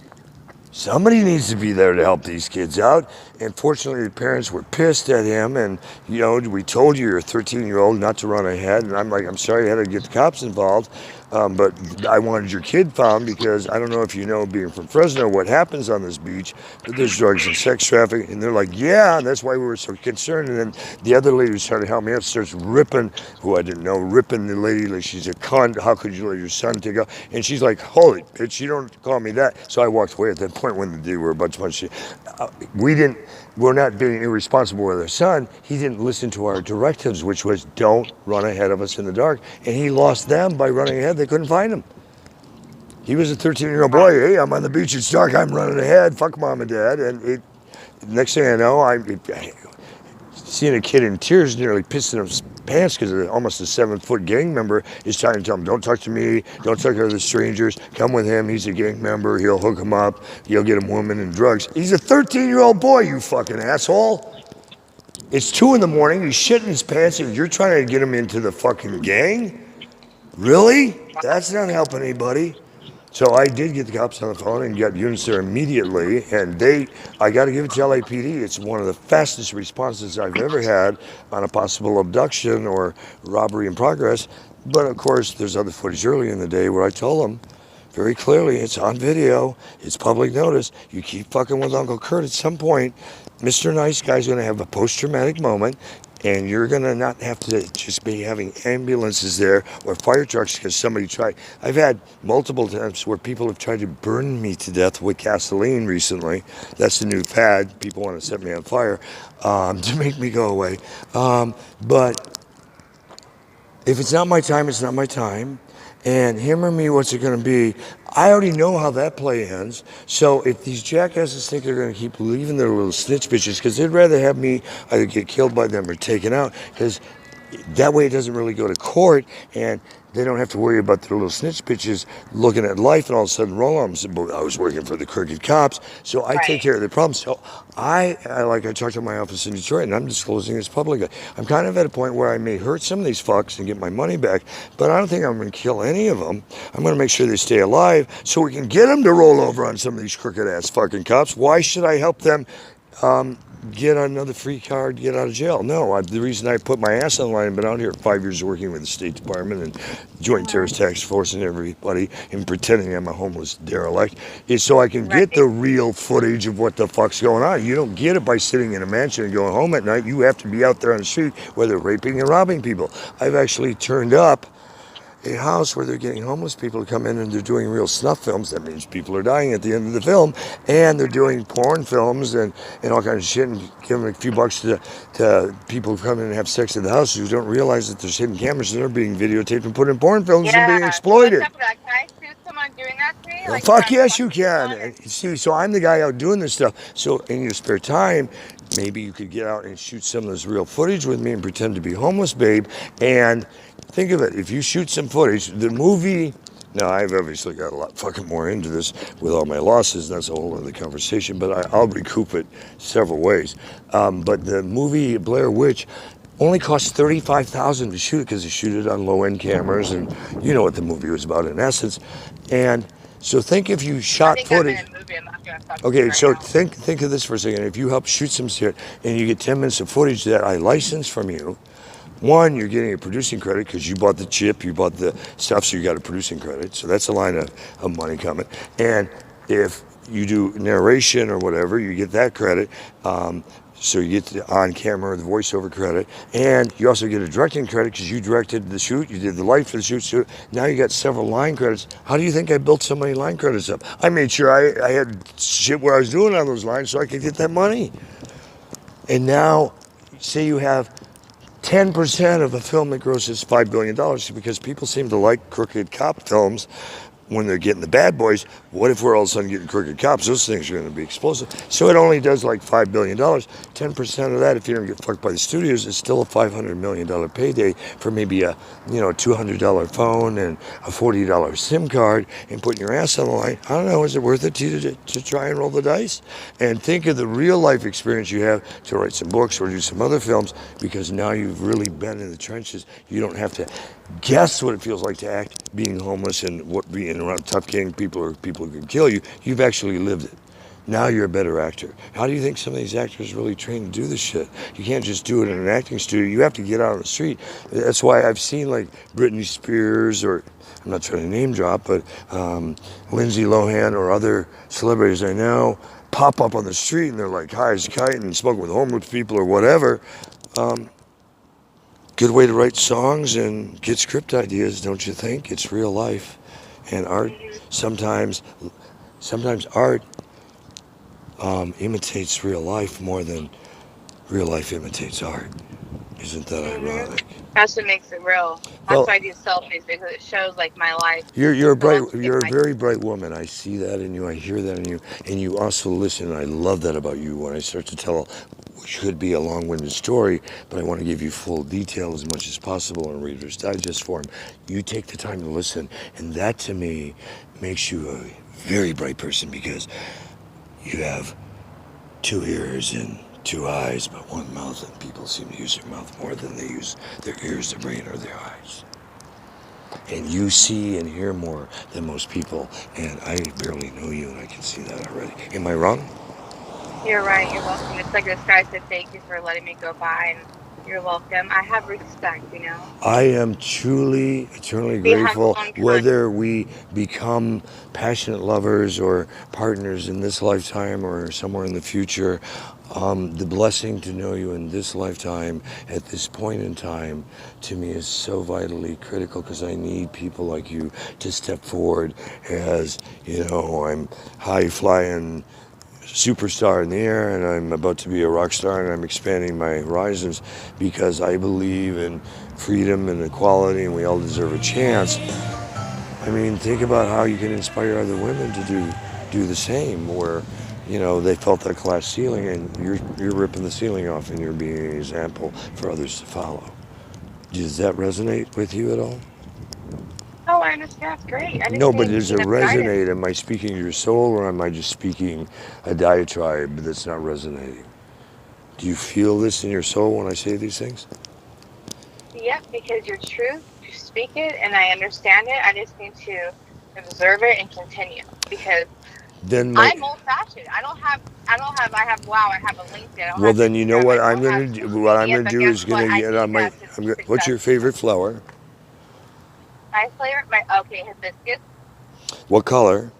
somebody needs to be there to help these kids out. And fortunately, the parents were pissed at him. And, you know, we told you you're a 13-year-old not to run ahead. And I'm like, I'm sorry I had to get the cops involved. But I wanted your kid found because I don't know if you know, being from Fresno, what happens on this beach. But there's drugs and sex trafficking. And they're like, yeah, and that's why we were so concerned. And then the other lady who's trying to help me out starts ripping, who I didn't know, ripping the lady like she's a cunt. How could you let your son take out? And she's like, holy bitch, you don't call me that. So I walked away at that point when they were a bunch of shit. We're not being irresponsible with our son. He didn't listen to our directives, which was don't run ahead of us in the dark. And he lost them by running ahead. They couldn't find him. He was a 13-year-old boy. Hey, I'm on the beach. It's dark. I'm running ahead. Fuck mom and dad. And next thing I know, I'm seeing a kid in tears, nearly pissing his pants because almost a 7-foot gang member is trying to tell him, don't talk to me, don't talk to other strangers, come with him, he's a gang member, he'll hook him up, he'll get him women and drugs. He's a 13-year-old boy, you fucking asshole. It's 2 in the morning, he's shitting his pants and you're trying to get him into the fucking gang? Really? That's not helping anybody. So I did get the cops on the phone and got units there immediately, and I got to give it to LAPD. It's one of the fastest responses I've ever had on a possible abduction or robbery in progress. But of course, there's other footage early in the day where I told them very clearly, it's on video, it's public notice, you keep fucking with Uncle Kurt at some point, Mr. Nice Guy's going to have a post-traumatic moment, and you're going to not have to just be having ambulances there or fire trucks because somebody tried. I've had multiple times where people have tried to burn me to death with gasoline recently. That's the new fad. People want to set me on fire to make me go away. But if it's not my time, it's not my time. And him or me, what's it going to be? I already know how that play ends. So if these jackasses think they're going to keep leaving their little snitch bitches, because they'd rather have me either get killed by them or taken out, because that way it doesn't really go to court, and they don't have to worry about their little snitch bitches looking at life and all of a sudden roll on. I was working for the crooked cops, so I take care of the problem. So I talked to my office in Detroit, and I'm disclosing this publicly. I'm kind of at a point where I may hurt some of these fucks and get my money back, but I don't think I'm going to kill any of them. I'm going to make sure they stay alive so we can get them to roll over on some of these crooked ass fucking cops. Why should I help them get another free card, get out of jail? No, the reason I put my ass on the line, I've been out here 5 years working with the State Department and Joint Terrorist Task Force and everybody and pretending I'm a homeless derelict, is so I can get the real footage of what the fuck's going on. You don't get it by sitting in a mansion and going home at night. You have to be out there on the street where they're raping and robbing people. I've actually turned up a house where they're getting homeless people to come in and they're doing real snuff films. That means people are dying at the end of the film, and they're doing porn films and all kinds of shit and giving a few bucks to people who come in and have sex in the house who don't realize that there's hidden cameras and they're being videotaped and put in porn films and being exploited. Can I sue someone doing that to me? Well, fuck yes, you can. See, so I'm the guy out doing this stuff. So in your spare time, maybe you could get out and shoot some of this real footage with me and pretend to be homeless, babe. And think of it, if you shoot some footage, the movie, now I've obviously got a lot fucking more into this with all my losses, and that's a whole other conversation, but I'll recoup it several ways. But the movie Blair Witch only cost $35,000 to shoot it because they shoot it on low-end cameras, and you know what the movie was about in essence. And so think if you shot footage. Okay, so think of this for a second. If you help shoot some shit and you get 10 minutes of footage that I license from you, one, you're getting a producing credit because you bought the chip, you bought the stuff, so you got a producing credit. So that's a line of money coming. And if you do narration or whatever, you get that credit. So you get the on-camera, the voiceover credit. And you also get a directing credit because you directed the shoot, you did the light for the shoot. So now you got several line credits. How do you think I built so many line credits up? I made sure I had shit where I was doing on those lines so I could get that money. And now, say you have 10% of a film that grosses $5 billion, because people seem to like crooked cop films. when they're getting the bad boys, what if we're all of a sudden getting crooked cops? Those things are going to be explosive. So it only does like $5 billion. 10% of that, if you don't get fucked by the studios, is still a $500 million payday for maybe a $200 phone and a $40 SIM card and putting your ass on the line. I don't know, is it worth it to you to try and roll the dice? And think of the real life experience you have to write some books or do some other films, because now you've really been in the trenches. You don't have to guess what it feels like to act being homeless and what being around tough gang people or people who can kill you. You've actually lived it. Now you're a better actor. How do you think some of these actors really train to do this shit? You can't just do it in an acting studio. You have to get out on the street. That's why I've seen like Britney Spears, or I'm not trying to name drop, but Lindsay Lohan or other celebrities I know pop up on the street and they're like high as a kite and smoking with homeless people or whatever. Good way to write songs and get script ideas, don't you think? It's real life. And art, sometimes art imitates real life more than real life imitates art. Isn't that ironic? That's what makes it real. That's why I do selfies, because it shows like my life. You're a very bright woman. I see that in you. I hear that in you, and you also listen. And I love that about you. When I start to tell what should be a long-winded story, but I want to give you full detail as much as possible in Reader's Digest form. You take the time to listen, and that to me makes you a very bright person, because you have 2 ears and 2 eyes, but 1 mouth, and people seem to use their mouth more than they use their ears, their brain, or their eyes. And you see and hear more than most people, and I barely know you, and I can see that already. Am I wrong? You're right. You're welcome. It's like this guy said, thank you for letting me go by, and you're welcome. I have respect, I am truly, eternally grateful, whether we become passionate lovers or partners in this lifetime or somewhere in the future. The blessing to know you in this lifetime, at this point in time, to me is so vitally critical, because I need people like you to step forward as, I'm high-flying superstar in the air, and I'm about to be a rock star, and I'm expanding my horizons because I believe in freedom and equality, and we all deserve a chance. I mean, think about how you can inspire other women to do the same, where they felt that glass ceiling, and you're ripping the ceiling off, and you're being an example for others to follow. Does that resonate with you at all? Oh, I understand. That's great. No, but does it resonate? Am I speaking to your soul, or am I just speaking a diatribe that's not resonating? Do you feel this in your soul when I say these things? Yep, because your truth, you speak it, and I understand it. I just need to observe it and continue, because I'm old-fashioned. I have a LinkedIn. Well, then you know what I'm going to do. What I'm going to do is going to get on my. What's your favorite flower? My favorite, hibiscus. What color?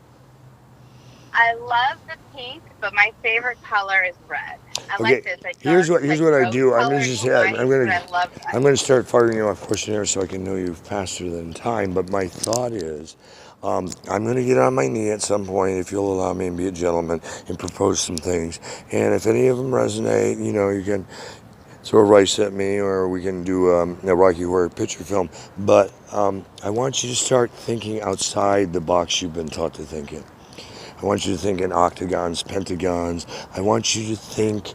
I love the pink, but my favorite color is red. Like this. Here's what I do. I'm going to start firing you off questionnaires so I can know you faster than time. But my thought is, I'm going to get on my knee at some point, if you'll allow me, and be a gentleman and propose some things. And if any of them resonate, you can throw rice at me, or we can do a Rocky Horror Picture Film. But I want you to start thinking outside the box you've been taught to think in. I want you to think in octagons, pentagons. I want you to think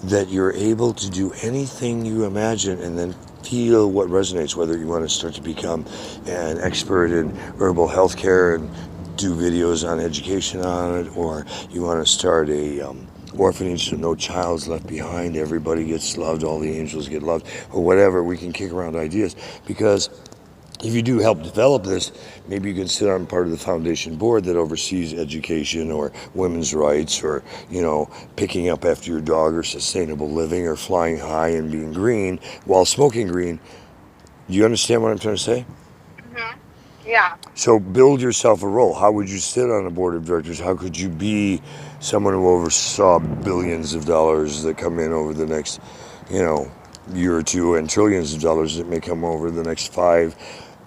that you're able to do anything you imagine, and then feel what resonates, whether you want to start to become an expert in herbal health care and do videos on education on it, or you want to start a orphanage so no child's left behind, everybody gets loved, all the angels get loved, or whatever. We can kick around ideas, because if you do help develop this, maybe you can sit on part of the foundation board that oversees education or women's rights, or picking up after your dog, or sustainable living, or flying high and being green while smoking green. Do you understand what I'm trying to say? Mm-hmm. Yeah. So build yourself a role. How would you sit on a board of directors? How could you be someone who oversaw billions of dollars that come in over the next, year or two, and trillions of dollars that may come over the next 5?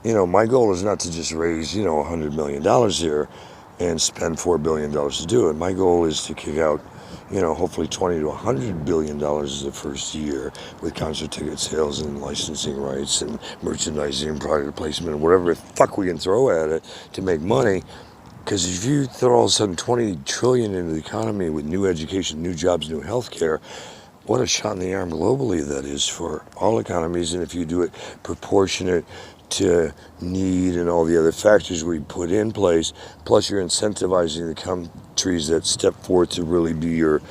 My goal is not to just raise, $100 million here. and spend $4 billion to do it. My goal is to kick out, hopefully 20 to $100 billion the first year with concert ticket sales and licensing rights and merchandising and product placement and whatever the fuck we can throw at it to make money. Because if you throw all of a sudden 20 trillion into the economy with new education, new jobs, new healthcare, what a shot in the arm globally that is for all economies. And if you do it proportionate to need and all the other factors we put in place, plus you're incentivizing the countries that step forth to really be your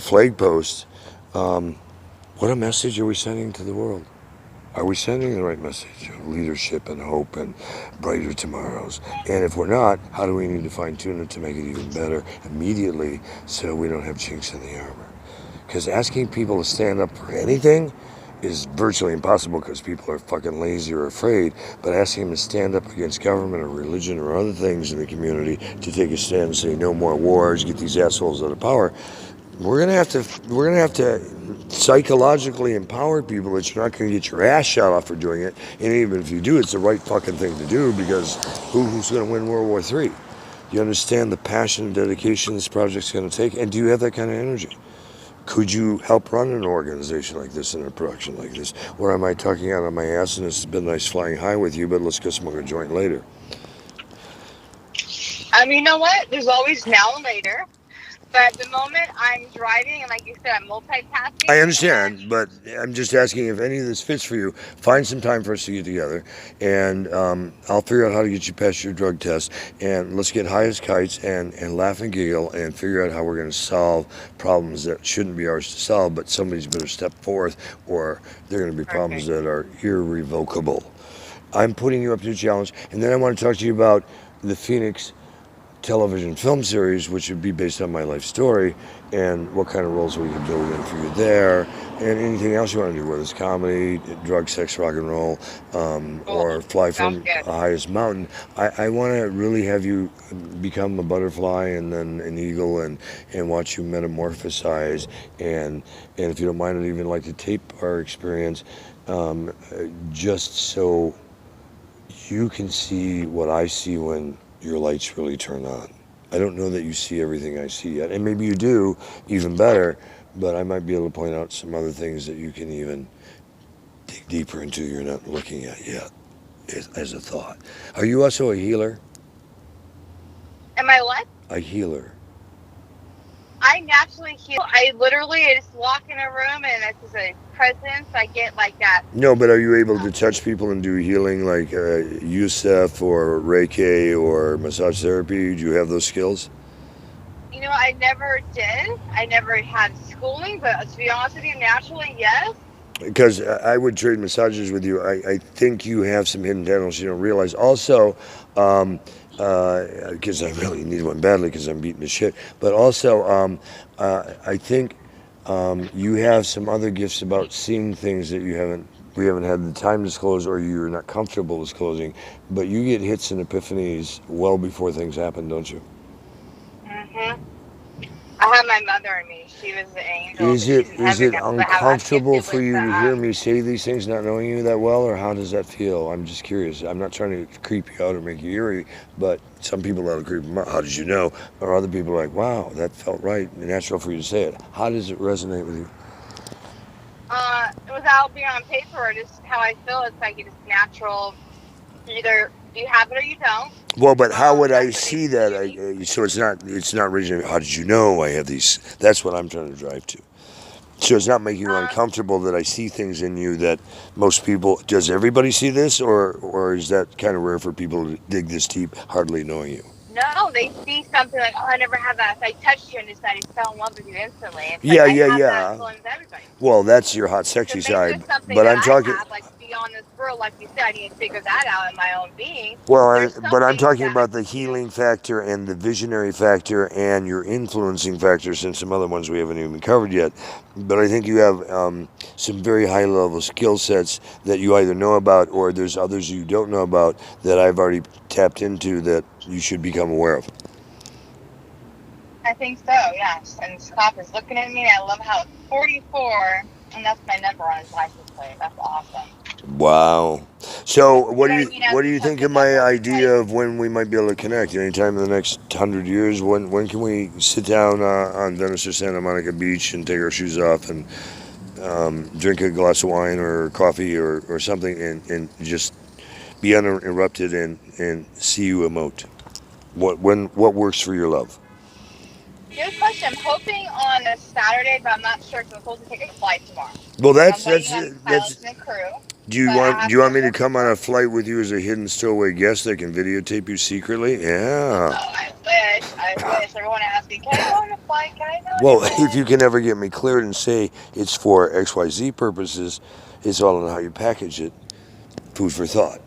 flag posts, what a message are we sending to the world? Are we sending the right message of leadership and hope and brighter tomorrows? And if we're not, how do we need to fine tune it to make it even better immediately so we don't have chinks in the armor? Because asking people to stand up for anything is virtually impossible because people are fucking lazy or afraid. But asking them to stand up against government or religion or other things in the community to take a stand and say no more wars, get these assholes out of power, we're gonna have to psychologically empower people that you're not gonna get your ass shot off for doing it. And even if you do, it's the right fucking thing to do because who's gonna win World War III? You understand the passion and dedication this project's gonna take, and do you have that kind of energy? Could you help run an organization like this and a production like this? Or am I talking out of my ass and it's been nice flying high with you, but let's go smoke a joint later? You know what? There's always now and later. But at the moment, I'm driving, and like you said, I'm multitasking. I understand, but I'm just asking if any of this fits for you. Find some time for us to get together, and I'll figure out how to get you past your drug test, and let's get high as kites and laugh and giggle and figure out how we're going to solve problems that shouldn't be ours to solve, but somebody's better step forth, or they're going to be problems that are irrevocable. I'm putting you up to a challenge, and then I want to talk to you about the Phoenix television film series, which would be based on my life story, and what kind of roles we could build in for you there, and anything else you want to do, whether it's comedy, drug, sex, rock and roll, or fly from the highest mountain. I want to really have you become a butterfly and then an eagle and watch you metamorphosize, and if you don't mind, I'd even like to tape our experience just so you can see what I see when your lights really turn on. I don't know that you see everything I see yet, and maybe you do, even better, but I might be able to point out some other things that you can even dig deeper into you're not looking at yet as a thought. Are you also a healer? Am I what? A healer. I naturally heal. I literally just walk in a room and it's just a presence. I get like that. No, but are you able to touch people and do healing like Yusef or Reiki or massage therapy? Do you have those skills? You know, I never did. I never had schooling, but to be honest with you, naturally, yes. Because I would trade massages with you. I think you have some hidden talents you don't realize. Also, because I really need one badly because I'm beating the shit. But also, I think you have some other gifts about seeing things that we haven't had the time to disclose, or you're not comfortable disclosing. But you get hits and epiphanies well before things happen, don't you? Mhm. I have my mother in me. She was the angel. Is it uncomfortable for you to hear me say these things, not knowing you that well, or how does that feel? I'm just curious. I'm not trying to creep you out or make you eerie, but some people that'll creep them out. How did you know? Or other people are like, wow, that felt right, natural for you to say it. How does it resonate with you? Without being on paper, or just how I feel, it's like it's natural. Either you have it or you don't. Well, but how would I see that? So it's not original. How did you know I have these? That's what I'm trying to drive to. So it's not making you uncomfortable that I see things in you that most people. Does everybody see this, or is that kind of rare for people to dig this deep, hardly knowing you? No, they see something like, oh, I never had that. If I touched you and decided to fell in love with you instantly. It's yeah. That feeling with everybody. Well, that's your hot, sexy side. But I'm talking. I have, like, beyond this world, like you said, I need to figure that out in my own being. Well, but I'm talking about the healing factor and the visionary factor and your influencing factors and some other ones we haven't even covered yet. But I think you have some very high-level skill sets that you either know about or there's others you don't know about that I've already tapped into that you should become aware of. I think so, yes. And this cop is looking at me. I love how it's 44, and that's my number on his license plate. That's awesome. Wow. So You know what I mean? As what do we you took think the of my double idea flight. of when we might be able to connect? Anytime in the next 100 years? When can we sit down on Venice or Santa Monica Beach and take our shoes off and drink a glass of wine or coffee or something and just be uninterrupted and see you emote? What works for your love? Good question. I'm hoping on a Saturday, but I'm not sure because I'm supposed to take a flight tomorrow. Well, So I'm waiting on that's. pilots and crew. Do But I you have want been me to looking come on for. a flight with you as a hidden stowaway guest that can videotape you secretly? Yeah. Oh, I wish. I wish. Everyone asking, can I go on a flight? Can I go on a Well, if flight? you can ever get me cleared and say it's for XYZ purposes, it's all on how you package it. Food for thought.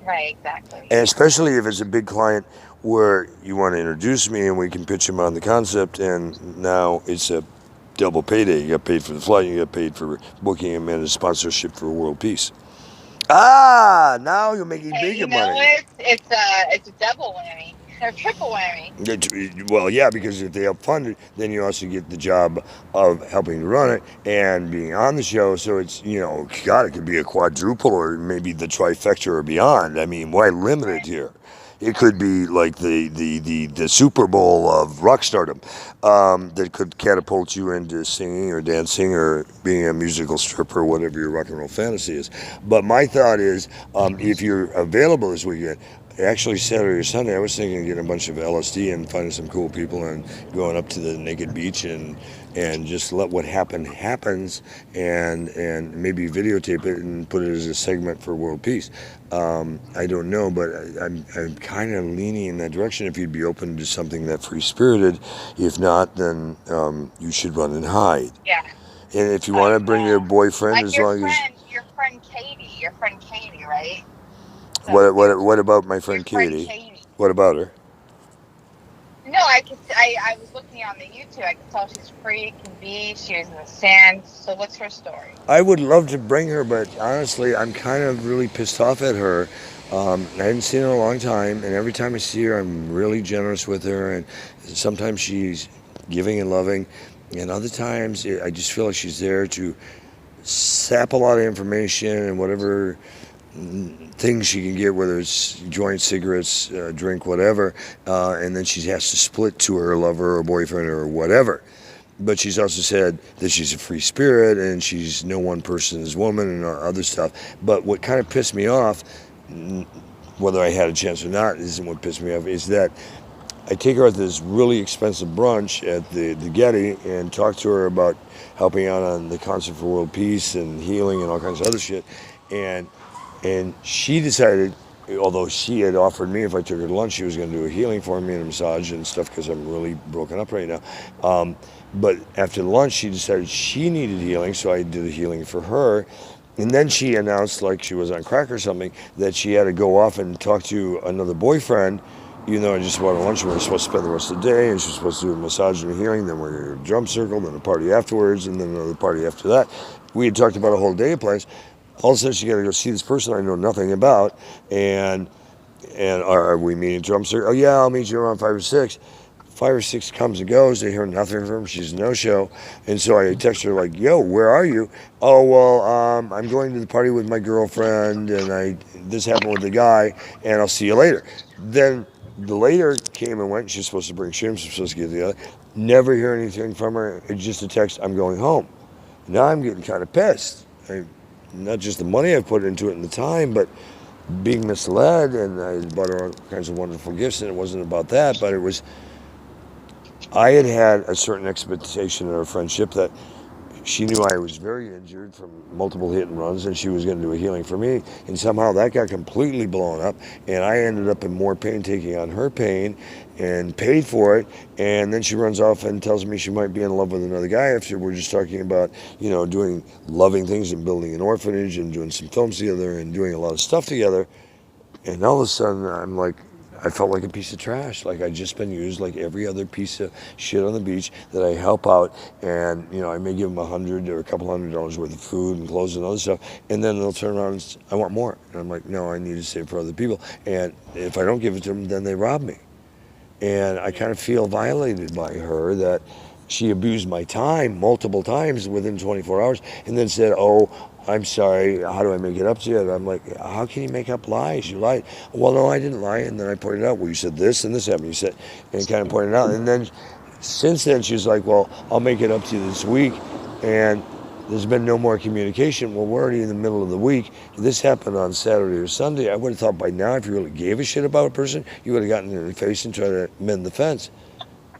Right, exactly. And especially if it's a big client where you want to introduce me and we can pitch him on the concept, and now it's a double payday. You got paid for the flight, you got paid for booking him and a sponsorship for world peace. Ah, now you're making Hey, bigger you know money. it's a double whammy or triple whammy. Well, yeah, because if they help fund it, then you also get the job of helping to run it and being on the show. So it's, God, it could be a quadruple or maybe the trifecta or beyond. I mean, why limit it Right. here? It could be like the Super Bowl of rock stardom that could catapult you into singing or dancing or being a musical stripper or whatever your rock and roll fantasy is. But my thought is, if you're available this weekend, actually Saturday or Sunday, I was thinking of getting a bunch of LSD and finding some cool people and going up to the naked beach and just let what happens and maybe videotape it and put it as a segment for world peace. I don't know, but I'm kind of leaning in that direction. If you'd be open to something that free spirited, if not, then you should run and hide. Yeah. And if you want Like to bring your boyfriend, like as long as your friend Katie, right? So what about my your friend friend Katie? Katie. What about her? No, I was looking on the YouTube. I could tell she's free, can be. She was in the sand. So what's her story? I would love to bring her, but honestly, I'm kind of really pissed off at her. I haven't seen her in a long time, and every time I see her, I'm really generous with her. And sometimes she's giving and loving, and other times I just feel like she's there to sap a lot of information and whatever things she can get, whether it's joint, cigarettes, drink, whatever, and then she has to split to her lover or boyfriend or whatever. But she's also said that she's a free spirit and she's no one person's woman and other stuff. But what kind of pissed me off, whether I had a chance or not, isn't what pissed me off, is that I take her out to this really expensive brunch at the Getty and talk to her about helping out on the Concert for World Peace and healing and all kinds of other shit. And and she decided, although she had offered me if I took her to lunch, she was going to do a healing for me and a massage and stuff because I'm really broken up right now. But after lunch, she decided she needed healing, so I did a healing for her. And then she announced, like she was on crack or something, that she had to go off and talk to another boyfriend. You know, I just went to lunch and we were supposed to spend the rest of the day, and she was supposed to do a massage and a healing. Then we're going to drum circle, then a party afterwards, and then another party after that. We had talked about a whole day of plans. All of a sudden, she got to go see this person I know nothing about, and are we meeting drum circle? Oh yeah, I'll meet you around 5 or 6. 5 or 6 comes and goes. They hear nothing from her. She's a no-show, and so I text her like, "Yo, where are you?" Oh well, I'm going to the party with my girlfriend, and this happened with the guy, and I'll see you later. Then the later came and went. She's supposed to bring shrimp. She's supposed to get the other. Never hear anything from her. It's just a text. I'm going home. Now I'm getting kind of pissed. Not just the money I've put into it and the time, but being misled. And I bought her all kinds of wonderful gifts, and it wasn't about that, but it was. I had a certain expectation in our friendship that she knew I was very injured from multiple hit and runs, and she was going to do a healing for me. And somehow that got completely blown up, and I ended up in more pain, taking on her pain, and paid for it. And then she runs off and tells me she might be in love with another guy after we're just talking about, doing loving things and building an orphanage and doing some films together and doing a lot of stuff together. And all of a sudden, I'm like, I felt like a piece of trash. Like I'd just been used like every other piece of shit on the beach that I help out. And, I may give them $100 or a couple $100 worth of food and clothes and other stuff. And then they'll turn around and say, I want more. And I'm like, no, I need to save for other people. And if I don't give it to them, then they rob me. And I kind of feel violated by her that she abused my time multiple times within 24 hours and then said, oh, I'm sorry, how do I make it up to you? And I'm like, how can you make up lies? You lied. Well, no, I didn't lie. And then I pointed out, well, you said this and this happened. You said, and kind of pointed out. And then since then, she's like, well, I'll make it up to you this week. And there's been no more communication. Well, we're already in the middle of the week. This happened on Saturday or Sunday. I would have thought by now, if you really gave a shit about a person, you would have gotten in their face and tried to mend the fence.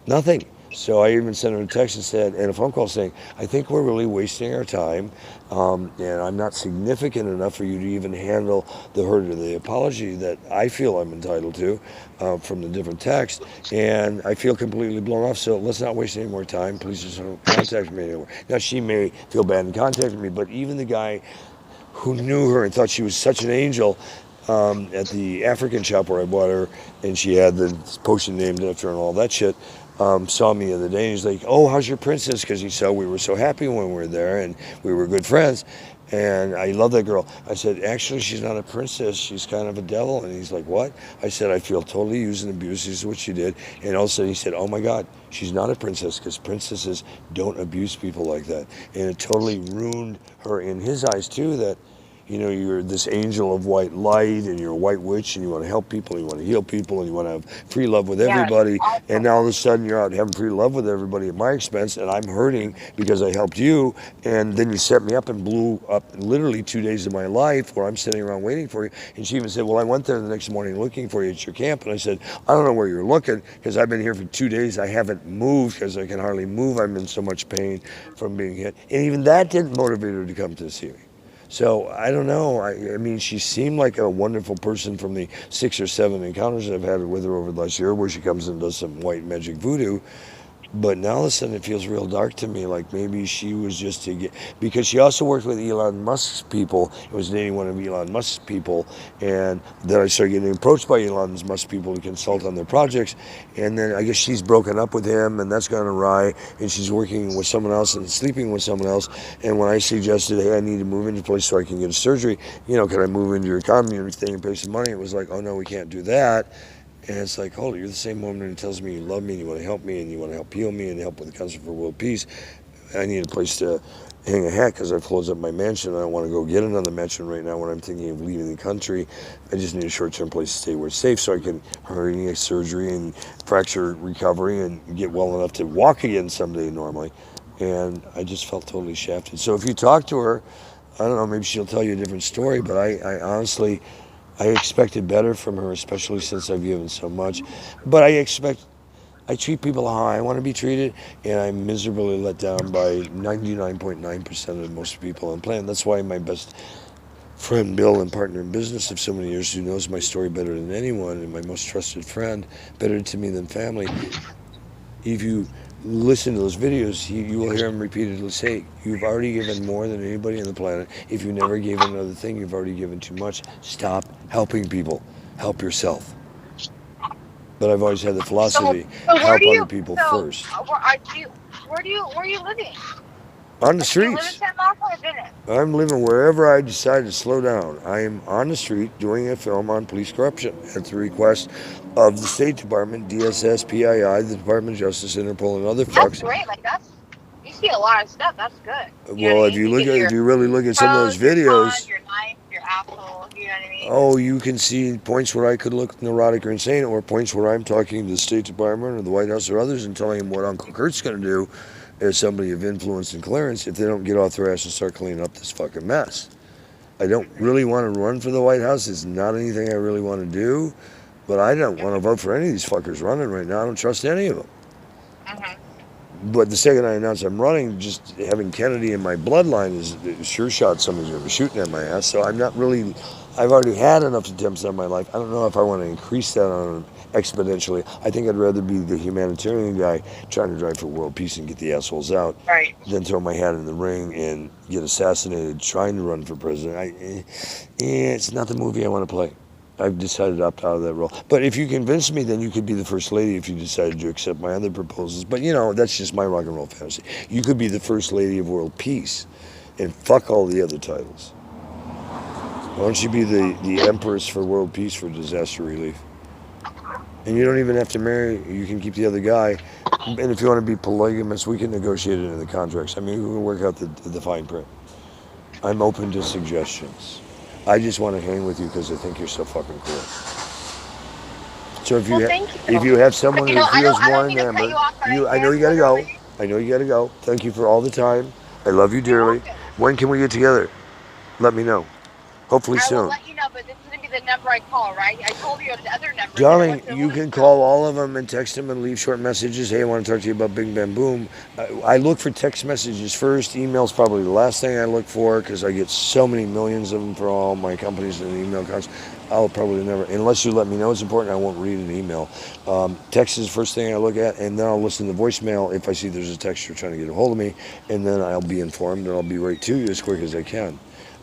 Nothing. So I even sent her a text and said, and a phone call saying, I think we're really wasting our time, and I'm not significant enough for you to even handle the hurt or the apology that I feel I'm entitled to from the different texts, and I feel completely blown off, so let's not waste any more time. Please just don't contact me anymore. Now, she may feel bad in contacting me, but even the guy who knew her and thought she was such an angel at the African shop where I bought her, and she had the potion named after her and all that shit, saw me the other day, and he's like, oh, how's your princess? Because he saw we were so happy when we were there, and we were good friends, and I love that girl. I said, actually, she's not a princess. She's kind of a devil. And he's like, what? I said, I feel totally used and abused. This is what she did. And all of a sudden, he said, oh, my God, she's not a princess, because princesses don't abuse people like that. And it totally ruined her in his eyes, too, that you're this angel of white light, and you're a white witch, and you want to help people, and you want to heal people, and you want to have free love with everybody. And now all of a sudden you're out having free love with everybody at my expense, and I'm hurting because I helped you. And then you set me up and blew up literally 2 days of my life where I'm sitting around waiting for you. And she even said, well, I went there the next morning looking for you at your camp. And I said, I don't know where you're looking, because I've been here for 2 days. I haven't moved because I can hardly move. I'm in so much pain from being hit. And even that didn't motivate her to come to see me. So I don't know. I mean, she seemed like a wonderful person from the 6 or 7 encounters I've had with her over the last year, where she comes and does some white magic voodoo. But now all of a sudden it feels real dark to me, like maybe she was just to get, because she also worked with Elon Musk's people, it was dating one of Elon Musk's people, and then I started getting approached by Elon Musk's people to consult on their projects, and then I guess she's broken up with him, and that's gone awry, and she's working with someone else and sleeping with someone else, and when I suggested, hey, I need to move into a place so I can get a surgery, can I move into your community thing and pay some money, it was like, oh no, we can't do that. And it's like, hold it, you're the same woman who tells me you love me and you want to help me and you want to help heal me and help with the Council for World Peace. I need a place to hang a hat because I've closed up my mansion. I don't want to go get another mansion right now when I'm thinking of leaving the country. I just need a short-term place to stay where it's safe so I can hernia surgery and fracture recovery and get well enough to walk again someday normally. And I just felt totally shafted. So if you talk to her, I don't know, maybe she'll tell you a different story, but I honestly... I expected better from her, especially since I've given so much. But I treat people how I want to be treated, and I'm miserably let down by 99.9% of most people on planet. That's why my best friend, Bill, and partner in business of so many years, who knows my story better than anyone, and my most trusted friend, better to me than family, if you listen to those videos, you will hear him repeatedly say, you've already given more than anybody on the planet. If you never gave another thing, you've already given too much. Stop helping people. Help yourself. But I've always had the philosophy, help other people first. Where are you living? On the Do you live in streets. San Marcos or didn't? I'm living wherever I decide to slow down. I am on the street doing a film on police corruption at the request of the State Department, DSS, PII, the Department of Justice, Interpol, and other That's fucks. great. You see a lot of stuff. That's good. Well, if you really look at some of those videos, your knife, your asshole. You know what I mean? oh, you can see points where I could look neurotic or insane, or points where I'm talking to the State Department or the White House or others and telling them what Uncle Kurt's going to do as somebody of influence and clearance if they don't get off their ass and start cleaning up this fucking mess. I don't really want to run for the White House. It's not anything I really want to do, but I don't want to vote for any of these fuckers running right now. I don't trust any of them. But the second I announce I'm running, just having Kennedy in my bloodline is a sure shot somebody's going to be shooting at my ass. So I'm not really, I've already had enough attempts on my life. I don't know if I want to increase that on exponentially. I think I'd rather be the humanitarian guy trying to drive for world peace and get the assholes out than throw my hat in the ring and get assassinated trying to run for president. It's not the movie I want to play. I've decided to opt out of that role. But if you convince me, then you could be the first lady if you decided to accept my other proposals. But, that's just my rock and roll fantasy. You could be the first lady of world peace and fuck all the other titles. Why don't you be the empress for world peace for disaster relief? And you don't even have to marry. You can keep the other guy. And if you want to be polygamous, we can negotiate it in the contracts. I mean, we can work out the fine print. I'm open to suggestions. I just want to hang with you because I think you're so fucking cool. So if Well, thank you. if you have someone You who know, feels I more don't mean to cut enamored, you off, but I know am you gotta go. literally. I know you gotta go. Thank you for all the time. I love you You're dearly. welcome. When can we get together? Let me know. Hopefully I will soon. let you know, but this is going to be the number I call, right? I told you the other numbers that I Darling, want to you lose. can call all of them and text them and leave short messages. Hey, I want to talk to you about Bing Bang Boom. I look for text messages first. Email's probably the last thing I look for because I get so many millions of them for all my companies and email accounts. I'll probably never, unless you let me know it's important, I won't read an email. Text is the first thing I look at, and then I'll listen to voicemail if I see there's a text you're trying to get a hold of me, and then I'll be informed and I'll be right to you as quick as I can.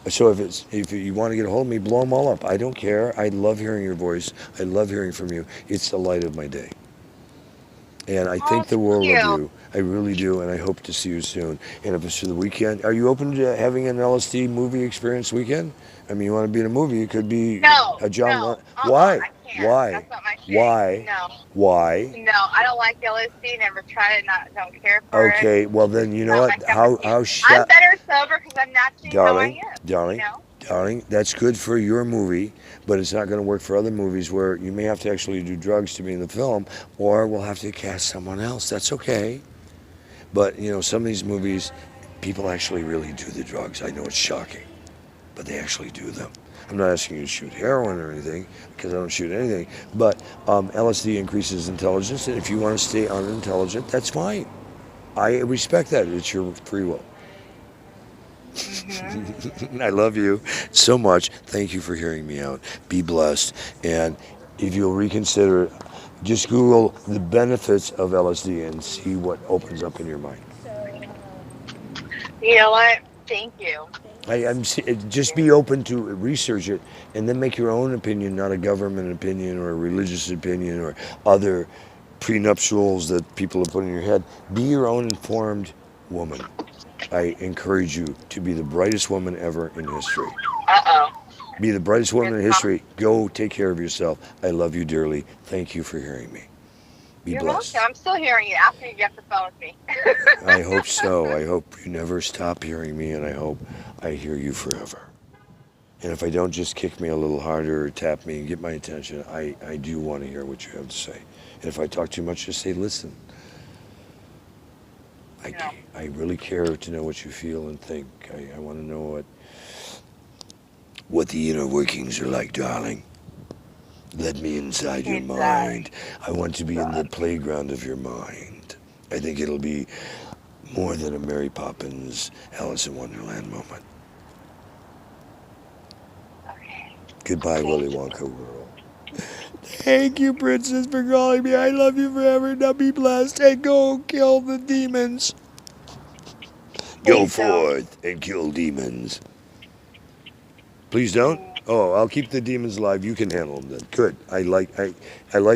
So if you want to get a hold of me, blow them all up. I don't care. I love hearing your voice. I love hearing from you. It's the light of my day. And I Oh, think the thank world you. of you. I really do, and I hope to see you soon. And if it's for the weekend, are you open to having an LSD movie experience weekend? I mean, you want to be in a movie, it could be No, a John. no. Why? I can't. Why? That's not my shit. Why? No. Why? No, I don't like LSD. Never tried it. Don't care for it. Okay, well then, you know what? I'm better sober because I'm naturally how I am. Darling, You know? darling, that's good for your movie, but it's not going to work for other movies where you may have to actually do drugs to be in the film, or we'll have to cast someone else. That's okay. But, you know, some of these movies, people actually really do the drugs. I know it's shocking, but they actually do them. I'm not asking you to shoot heroin or anything, because I don't shoot anything, but LSD increases intelligence, and if you want to stay unintelligent, that's fine. I respect that. It's your free will. Mm-hmm. I love you so much. Thank you for hearing me out. Be blessed. And if you'll reconsider, just Google the benefits of LSD and see what opens up in your mind. You know what? Thank you. Just be open to research it and then make your own opinion, not a government opinion or a religious opinion or other prenuptials that people have put in your head. Be your own informed woman. I encourage you to be the brightest woman ever in history. Uh-oh. Be the brightest woman in history. Go take care of yourself. I love you dearly. Thank you for hearing me. Be You're blessed. welcome. I'm still hearing you after you get the phone with me. I hope so. I hope you never stop hearing me, and I hope I hear you forever. And if I don't, just kick me a little harder or tap me and get my attention. I do want to hear what you have to say. And if I talk too much, just say, listen. I really care to know what you feel and think. I want to know what the inner workings are like, darling. Let me inside your mind. I want to be in the playground of your mind. I think it'll be more than a Mary Poppins, Alice in Wonderland moment. Okay. Goodbye, Willy Wonka world. Thank you, princess, for calling me. I love you forever. Now be blessed and go kill the demons. Go forth and kill demons. Please don't. Oh, I'll keep the demons alive. You can handle them then. Good. I like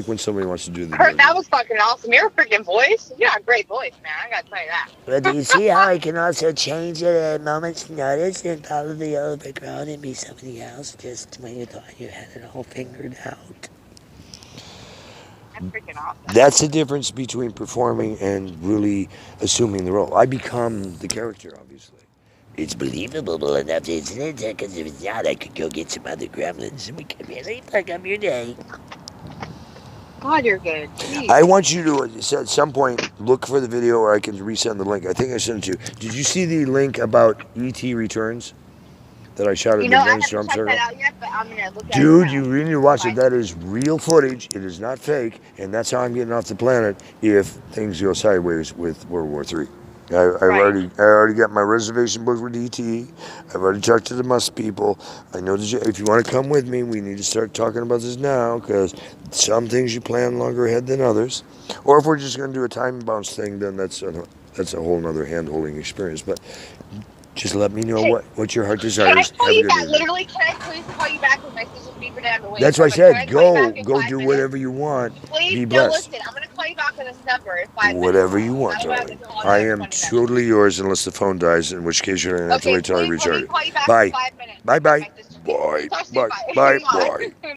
when somebody wants to do the Kurt, dirty. that was fucking awesome. Your freaking voice. You got a great voice, man. I gotta tell you that. But do you see how I can also change it at a moment's notice and probably overgrown and be somebody else just when you thought you had it all figured out? That's freaking awesome. That's the difference between performing and really assuming the role. I become the character, obviously. It's believable enough, isn't it? Because if it's not, I could go get some other gremlins and we could really fuck up your day. God, you're good. Jeez. I want you to, at some point, look for the video or I can resend the link. I think I sent it to you. Did you see the link about E.T. Returns that I shot at the I haven't Storm checked Circle? that out yet, but I'm gonna look at it. Dude, you really need to watch it. That is real footage. It is not fake, and that's how I'm getting off the planet if things go sideways with World War III. I already got my reservation booked with DT. I've already talked to the Musk people. I know that if you want to come with me, we need to start talking about this now because some things you plan longer ahead than others. Or if we're just going to do a time bounce thing, then that's a whole nother hand-holding experience. But just let me know what your heart desires. Can I call you back? Literally, can I please call you back with my sister's beeping down the way? That's why I said go do whatever you want. Please, be blessed. Listen, I'm gonna call you back on this number in 5 minutes. Whatever you want, darling. I am totally yours unless the phone dies, in which case you're going to have to wait till I recharge it. Bye. Bye. Bye. Bye. Bye. Bye. Bye.